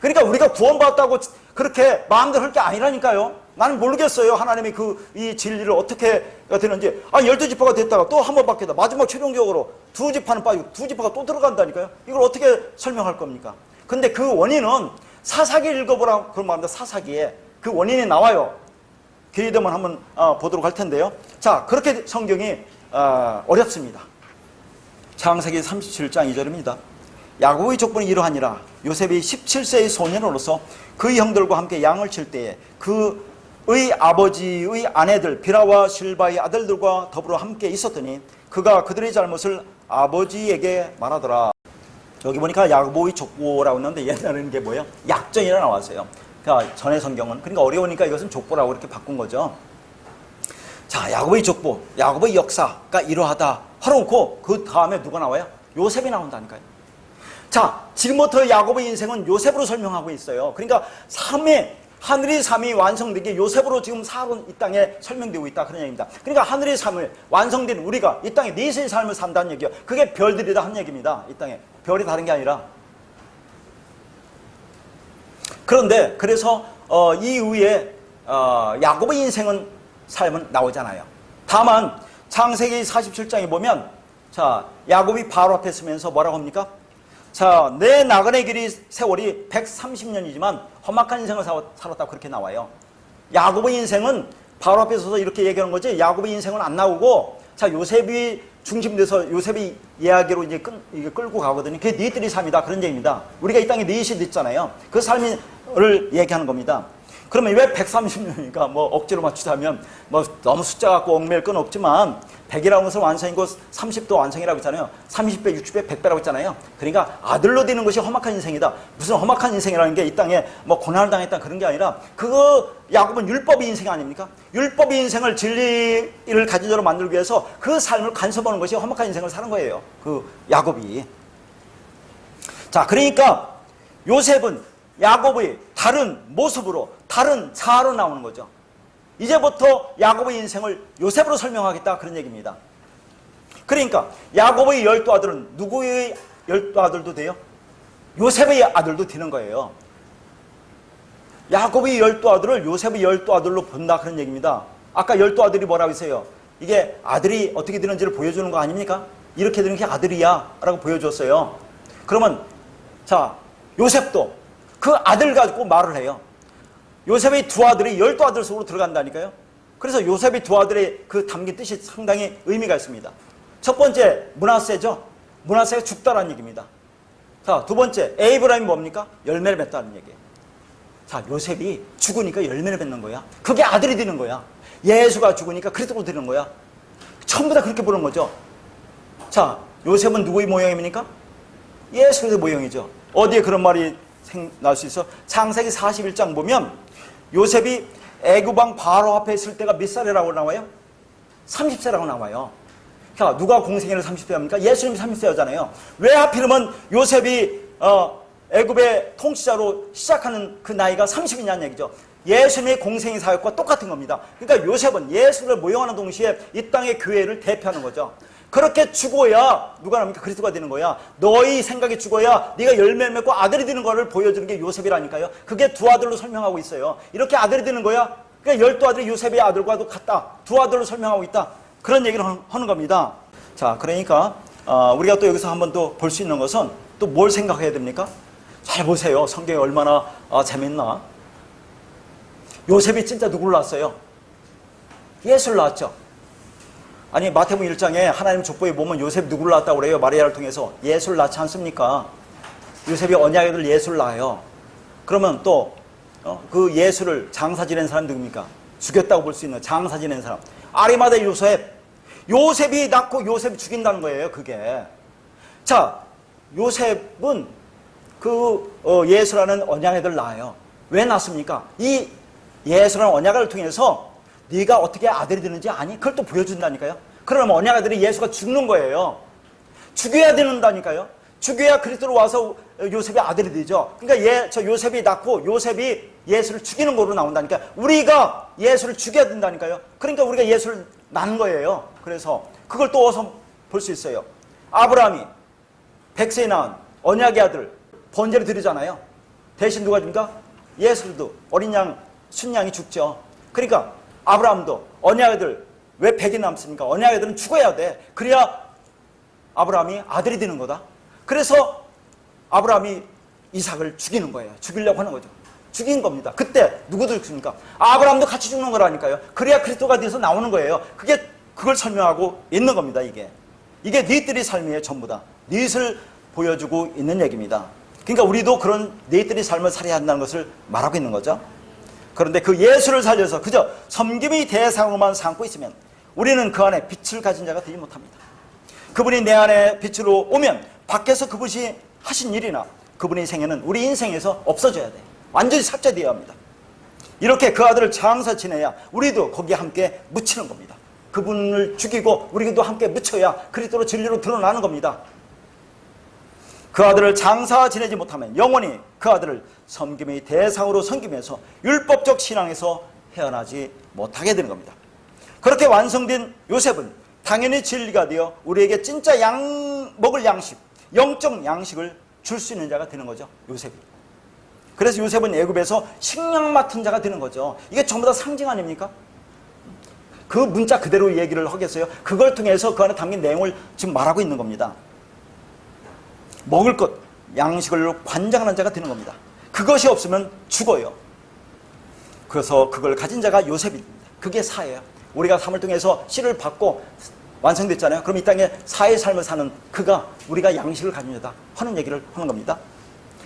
Speaker 1: 그러니까 우리가 구원받았다고 그렇게 마음대로 할 게 아니라니까요. 나는 모르겠어요. 하나님이 이 진리를 어떻게 되는지. 12지파가 됐다가 또 한 번 바뀌다. 마지막 최종적으로 두 지파는 빠지고 두 지파가 또 들어간다니까요. 이걸 어떻게 설명할 겁니까? 근데 그 원인은 사사기 읽어보라 그런 말입니다. 사사기에 그 원인이 나와요. 기회 되면 한번 보도록 할 텐데요. 자, 그렇게 성경이 어렵습니다. 창세기 37장 2절입니다. 야곱의 족보는 이러하니라. 요셉이 17세의 소년으로서 그의 형들과 함께 양을 칠 때에 그의 아버지의 아내들 비라와 실바의 아들들과 더불어 함께 있었더니 그가 그들의 잘못을 아버지에게 말하더라. 여기 보니까 야곱의 족보라고 했는데 옛날에는 이게 뭐예요? 약전이라 나왔어요. 그러니까 전의 성경은. 그러니까 어려우니까 이것은 족보라고 이렇게 바꾼 거죠. 자, 야곱의 족보, 야곱의 역사가 이러하다 하놓고 그 다음에 누가 나와요? 요셉이 나온다니까요. 자, 지금부터 야곱의 인생은 요셉으로 설명하고 있어요. 그러니까 하늘의 삶이 완성되게 요셉으로 지금 살은 이 땅에 설명되고 있다 그런 얘기입니다. 그러니까 하늘의 삶을 완성된 우리가 이 땅에 넷의 삶을 산다는 얘기예요. 그게 별들이다 하는 얘기입니다. 이 땅에 별이 다른 게 아니라. 그런데 그래서 이후에 야곱의 인생은 삶은 나오잖아요. 다만 창세기 47장에 보면, 자, 야곱이 바로 앞에 서면서 뭐라고 합니까? 자, 내 나그네 길이 세월이 130년이지만 험악한 인생을 살았다고 그렇게 나와요. 야곱의 인생은 바로 앞에 서서 이렇게 얘기하는 거지, 야곱의 인생은 안 나오고, 자, 요셉이 중심돼서 요셉이 이야기로 이제 끌고 가거든요. 그게 니들의 삶이다 그런 얘기입니다. 우리가 이 땅에 넷이 됐잖아요. 그 삶을 얘기하는 겁니다. 그러면 왜 130년이니까 뭐 억지로 맞추자면 뭐 너무 숫자 갖고 얽매일 건 없지만 100이라는 것은 완성이고 30도 완성이라고 했잖아요. 30배, 60배, 100배라고 했잖아요. 그러니까 아들로 되는 것이 험악한 인생이다. 무슨 험악한 인생이라는 게 이 땅에 뭐 고난을 당했다 그런 게 아니라 그거 야곱은 율법의 인생 아닙니까? 율법의 인생을 진리를 가진 자로 만들기 위해서 그 삶을 간섭하는 것이 험악한 인생을 사는 거예요. 그 야곱이. 자, 그러니까 요셉은 야곱의 다른 모습으로 다른 자아로 나오는 거죠. 이제부터 야곱의 인생을 요셉으로 설명하겠다 그런 얘기입니다. 그러니까 야곱의 12아들은 누구의 12아들도 돼요? 요셉의 아들도 되는 거예요. 야곱의 12아들을 요셉의 12아들로 본다 그런 얘기입니다. 아까 12아들이 뭐라고 했어요? 이게 아들이 어떻게 되는지를 보여주는 거 아닙니까? 이렇게 되는 게 아들이야 라고 보여줬어요. 그러면 자, 요셉도 그 아들 가지고 말을 해요. 요셉의 두 아들이 12아들 속으로 들어간다니까요. 그래서 요셉의 두 아들의 그 담긴 뜻이 상당히 의미가 있습니다. 첫 번째 므낫세죠. 므낫세가 죽다라는 얘기입니다. 자, 두 번째 에이브라임이 뭡니까? 열매를 맺다는 얘기예요. 자, 요셉이 죽으니까 열매를 맺는 거야. 그게 아들이 되는 거야. 예수가 죽으니까 그리스도가 되는 거야. 전부 다 그렇게 보는 거죠. 자, 요셉은 누구의 모형입니까? 예수 그리스도의 모형이죠. 어디에 그런 말이 나올 수 있어? 창세기 41장 보면 요셉이 애굽왕 바로 앞에 있을 때가 몇 살이라고 나와요? 30세라고 나와요. 자, 누가 공생애를 30세입니까? 예수님이 30세였잖아요. 왜 하필이면 요셉이 애굽의 통치자로 시작하는 그 나이가 30이냐는 얘기죠. 예수님의 공생애 사역과 똑같은 겁니다. 그러니까 요셉은 예수를 모형하는 동시에 이 땅의 교회를 대표하는 거죠. 그렇게 죽어야 누가 납니까? 그리스도가 되는 거야. 너희 생각이 죽어야 네가 열매 맺고 아들이 되는 거를 보여주는 게 요셉이라니까요. 그게 두 아들로 설명하고 있어요. 이렇게 아들이 되는 거야. 그러니까 12아들이 요셉의 아들과도 같다. 두 아들로 설명하고 있다. 그런 얘기를 하는 겁니다. 자, 그러니까 우리가 또 여기서 한번 또 볼 수 있는 것은 또 뭘 생각해야 됩니까? 잘 보세요. 성경이 얼마나 재밌나. 요셉이 진짜 누구를 낳았어요? 예수를 낳았죠. 아니, 마태복음 1장에 하나님 족보에 보면 요셉 누구를 낳았다고 그래요? 마리아를 통해서 예수를 낳지 않습니까? 요셉이 언약의 아들 예수를 낳아요. 그러면 또 그 예수를 장사 지낸 사람 누굽니까? 죽였다고 볼 수 있는 장사 지낸 사람 아리마대 요셉. 요셉이 낳고 요셉이 죽인다는 거예요. 그게. 자, 요셉은 그 예수라는 언약의 아들 낳아요. 왜 낳습니까? 이 예수라는 언약을 통해서 네가 어떻게 아들이 되는지 아니? 그걸 또 보여준다니까요. 그러면 언약 아들이 예수가 죽는 거예요. 죽여야 되는다니까요. 죽여야 그리스도로 와서 요셉의 아들이 되죠. 그러니까 저 요셉이 낳고 요셉이 예수를 죽이는 거로 나온다니까. 우리가 예수를 죽여야 된다니까요. 그러니까 우리가 예수를 낳는 거예요. 그래서 그걸 또 어서 볼 수 있어요. 아브라함이 100세에 낳은 언약의 아들 번제를 드리잖아요. 대신 누가 줍니까? 예수도 어린 양 순양이 죽죠. 그러니까 아브라함도 언약의 아들 왜 100이 남습니까? 언약의 아들은 죽어야 돼. 그래야 아브라함이 아들이 되는 거다. 그래서 아브라함이 이삭을 죽이는 거예요. 죽이려고 하는 거죠. 죽인 겁니다. 그때 누구들 죽습니까? 아브라함도 같이 죽는 거라니까요. 그래야 그리스도가 돼서 나오는 거예요. 그걸 설명하고 있는 겁니다. 이게 너희들의 삶이에요. 전부 다 너희를 보여주고 있는 얘기입니다. 그러니까 우리도 그런 너희들의 삶을 살아야 한다는 것을 말하고 있는 거죠. 그런데 그 예수를 살려서 그저 섬김의 대상으로만 삼고 있으면 우리는 그 안에 빛을 가진 자가 되지 못합니다. 그분이 내 안에 빛으로 오면 밖에서 그분이 하신 일이나 그분의 생애는 우리 인생에서 없어져야 돼. 완전히 삭제되어야 합니다. 이렇게 그 아들을 장사 지내야 우리도 거기에 함께 묻히는 겁니다. 그분을 죽이고 우리도 함께 묻혀야 그리스도로 진리로 드러나는 겁니다. 그 아들을 장사 지내지 못하면 영원히 그 아들을 섬김의 대상으로 섬기면서 율법적 신앙에서 헤어나지 못하게 되는 겁니다. 그렇게 완성된 요셉은 당연히 진리가 되어 우리에게 진짜 먹을 양식, 영적 양식을 줄 수 있는 자가 되는 거죠. 요셉이. 그래서 요셉은 애굽에서 식량 맡은 자가 되는 거죠. 이게 전부 다 상징 아닙니까? 그 문자 그대로 얘기를 하겠어요. 그걸 통해서 그 안에 담긴 내용을 지금 말하고 있는 겁니다. 먹을 것, 양식을 관장하는 자가 되는 겁니다. 그것이 없으면 죽어요. 그래서 그걸 가진 자가 요셉입니다. 그게 사예요. 우리가 삶을 통해서 씨를 받고 완성됐잖아요. 그럼 이 땅에 사의 삶을 사는 그가 우리가 양식을 가진 자다 하는 얘기를 하는 겁니다.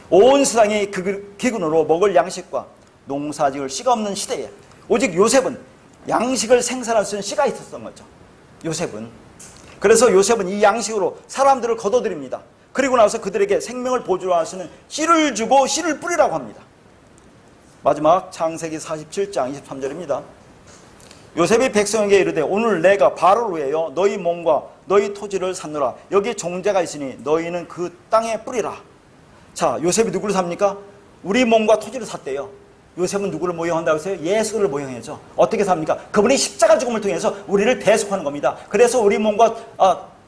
Speaker 1: 온 세상이 그 기근으로 먹을 양식과 농사지을 씨가 없는 시대에 오직 요셉은 양식을 생산할 수 있는 씨가 있었던 거죠. 요셉은. 그래서 요셉은 이 양식으로 사람들을 거둬들입니다. 그리고 나서 그들에게 생명을 보존할 수 있는 씨를 주고 씨를 뿌리라고 합니다. 마지막 창세기 47장 23절입니다. 요셉이 백성에게 이르되 오늘 내가 바로를 위하여 너희 몸과 너희 토지를 샀노라. 여기 종자가 있으니 너희는 그 땅에 뿌리라. 자, 요셉이 누구를 삽니까? 우리 몸과 토지를 샀대요. 요셉은 누구를 모형한다고 했어요? 예수를 모형해죠. 어떻게 삽니까? 그분이 십자가 죽음을 통해서 우리를 대속하는 겁니다. 그래서 우리 몸과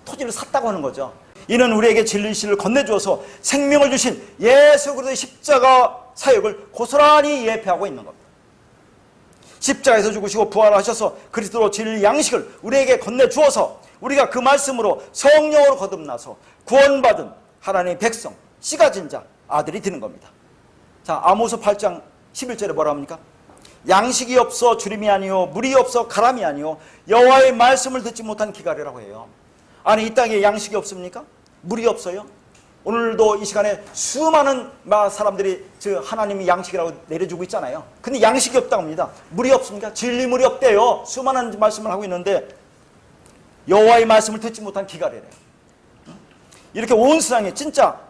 Speaker 1: 토지를 샀다고 하는 거죠. 이는 우리에게 진리 씨를 건네주어서 생명을 주신 예수 그리스도의 십자가 사역을 고스란히 예표하고 있는 겁니다. 십자가에서 죽으시고 부활하셔서 그리스도로 진리 양식을 우리에게 건네주어서 우리가 그 말씀으로 성령으로 거듭나서 구원받은 하나님의 백성, 씨가 진 자, 아들이 되는 겁니다. 자, 아모스 8장 11절에 뭐라 합니까? 양식이 없어 주림이 아니요 물이 없어 가람이 아니요 여호와의 말씀을 듣지 못한 기갈이라고 해요. 아니, 이 땅에 양식이 없습니까? 물이 없어요? 오늘도 이 시간에 수많은 사람들이 하나님이 양식이라고 내려주고 있잖아요. 근데 양식이 없다고 합니다. 물이 없습니까? 진리물이 없대요. 수많은 말씀을 하고 있는데 여호와의 말씀을 듣지 못한 기갈이래요. 이렇게 온 세상에 진짜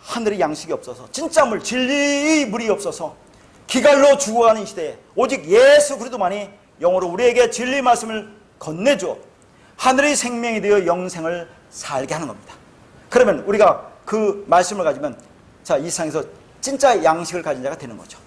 Speaker 1: 하늘의 양식이 없어서 진짜 물, 진리의 물이 없어서 기갈로 죽어가는 시대에 오직 예수 그리스도만이 영으로 우리에게 진리 말씀을 건네줘 하늘의 생명이 되어 영생을 살게 하는 겁니다. 그러면 우리가 그 말씀을 가지면 자, 이 세상에서 진짜 양식을 가진 자가 되는 거죠.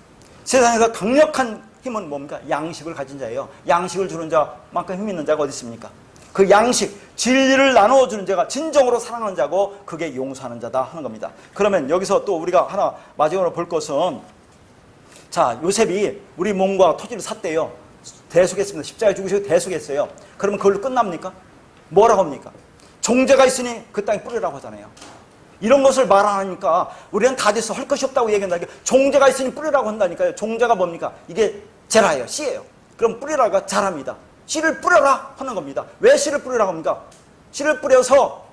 Speaker 1: 세상에서 강력한 힘은 뭡니까? 양식을 가진 자예요. 양식을 주는 자만큼 힘 있는 자가 어디 있습니까? 그 양식, 진리를 나누어주는 자가 진정으로 사랑하는 자고 그게 용서하는 자다 하는 겁니다. 그러면 여기서 또 우리가 하나 마지막으로 볼 것은 자, 요셉이 우리 몸과 토지를 샀대요. 대속했습니다. 십자가에 죽으시고 대속했어요. 그러면 그걸로 끝납니까? 뭐라고 합니까? 종자가 있으니 그 땅에 뿌리라고 하잖아요. 이런 것을 말 안 하니까 우리는 다 됐어, 할 것이 없다고 얘기한다니까. 종자가 있으니 뿌리라고 한다니까요. 종자가 뭡니까? 이게 제라예요. 씨예요. 그럼 뿌리라가 자랍니다. 씨를 뿌려라 하는 겁니다. 왜 씨를 뿌리라고 합니까? 씨를 뿌려서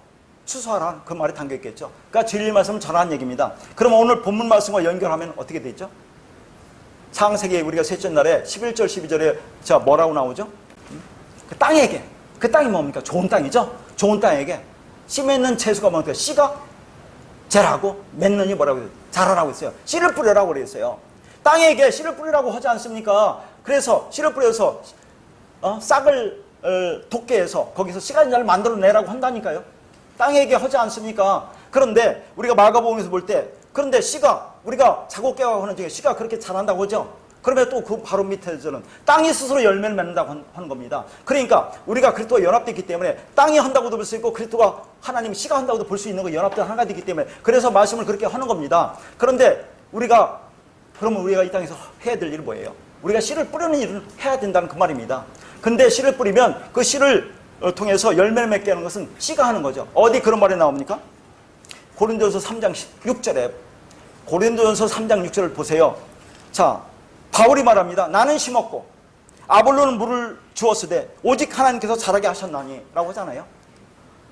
Speaker 1: 추수하라, 그 말이 담겨있겠죠. 그러니까 진리 말씀을 전하는 얘기입니다. 그럼 오늘 본문 말씀과 연결하면 어떻게 되죠? 창세기 우리가 셋째 날에 11절 12절에 자, 뭐라고 나오죠? 그 땅에게, 그 땅이 뭡니까? 좋은 땅이죠. 좋은 땅에게 씨 맺는 채소가 뭡니까? 씨가 제라고, 맺느니 뭐라고 해요? 자라라고 했어요. 씨를 뿌려라고 그랬어요. 땅에게 씨를 뿌리라고 하지 않습니까? 그래서 씨를 뿌려서 싹을 돋게 해서 거기서 씨가 잘 만들어내라고 한다니까요. 땅에게 하지 않습니까? 그런데 우리가 마가복음에서 볼 때 그런데 씨가 우리가 자고 깨워 하는 중에 씨가 그렇게 자란다고 하죠. 그러면 또 그 바로 밑에서는 땅이 스스로 열매를 맺는다고 하는 겁니다. 그러니까 우리가 그리스도와 연합되기 때문에 땅이 한다고도 볼 수 있고 그리스도가 하나님 씨가 한다고도 볼 수 있는 거 연합된 하나가 되기 때문에 그래서 말씀을 그렇게 하는 겁니다. 그런데 그러면 우리가 이 땅에서 해야 될 일은 뭐예요? 우리가 씨를 뿌리는 일은 해야 된다는 그 말입니다. 근데 씨를 뿌리면 그 씨를 통해서 열매를 맺게 하는 것은 씨가 하는 거죠. 어디 그런 말이 나옵니까? 고린도전서 3장 6절에 고린도전서 3장 6절을 보세요. 자, 바울이 말합니다. 나는 심었고 아볼로는 물을 주었으되 오직 하나님께서 자라게 하셨나니 라고 하잖아요.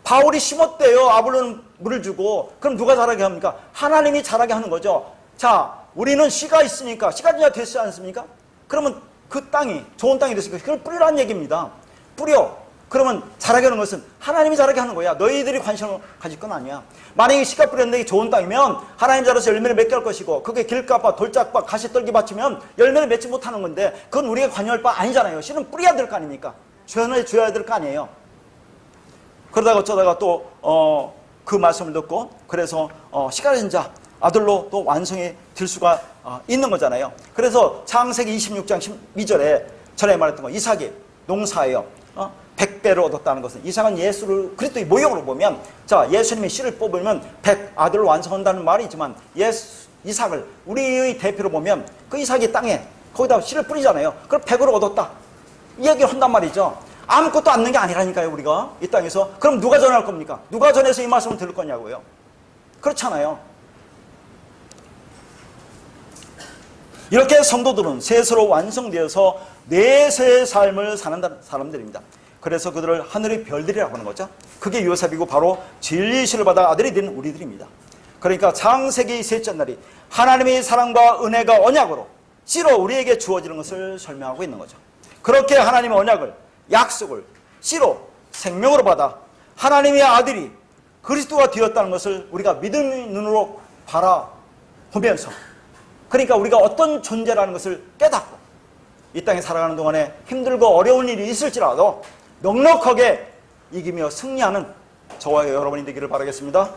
Speaker 1: 바울이 심었대요. 아볼로는 물을 주고. 그럼 누가 자라게 합니까? 하나님이 자라게 하는 거죠. 자, 우리는 씨가 있으니까 씨가 됐지 않습니까? 그러면 그 땅이 좋은 땅이 됐으니까 그걸 뿌리라는 얘기입니다. 뿌려. 그러면 자라게 하는 것은 하나님이 자라게 하는 거야. 너희들이 관심을 가질 건 아니야. 만약에 씨가 뿌렸는데 이게 좋은 땅이면 하나님 자라서 열매를 맺게 할 것이고 그게 길가밭, 돌짝밭, 가시떨기밭이면 열매를 맺지 못하는 건데 그건 우리가 관여할 바 아니잖아요. 씨는 뿌려야 될 거 아닙니까? 줘야 될 거 아니에요. 그러다가 어쩌다가 또 그 말씀을 듣고 그래서 씨가 가진 자 아들로 또 완성이 될 수가 있는 거잖아요. 그래서 창세기 26장 12절에 전에 말했던 거 이삭이 농사예요. 100배를 얻었다는 것은 이삭은 예수를 그리스도의 모형으로 보면 자, 예수님의 씨를 뽑으면 100 아들을 완성한다는 말이 있지만 이삭을 우리의 대표로 보면 그 이삭이 땅에 거기다 씨를 뿌리잖아요. 그럼 100으로 얻었다. 이 얘기를 한단 말이죠. 아무것도 않는 게 아니라니까요. 우리가 이 땅에서. 그럼 누가 전할 겁니까? 누가 전해서 이 말씀을 들을 거냐고요. 그렇잖아요. 이렇게 성도들은 셋으로 완성되어서 내세의 삶을 사는 사람들입니다. 그래서 그들을 하늘의 별들이라고 하는 거죠. 그게 요셉이고 바로 진리시를 받아 아들이 된 우리들입니다. 그러니까 창세기 셋째 날이 하나님의 사랑과 은혜가 언약으로 씨로 우리에게 주어지는 것을 설명하고 있는 거죠. 그렇게 하나님의 언약을, 약속을 씨로 생명으로 받아 하나님의 아들이 그리스도가 되었다는 것을 우리가 믿음의 눈으로 바라보면서, 그러니까 우리가 어떤 존재라는 것을 깨닫고 이 땅에 살아가는 동안에 힘들고 어려운 일이 있을지라도 넉넉하게 이기며 승리하는 저와 여러분이 되기를 바라겠습니다.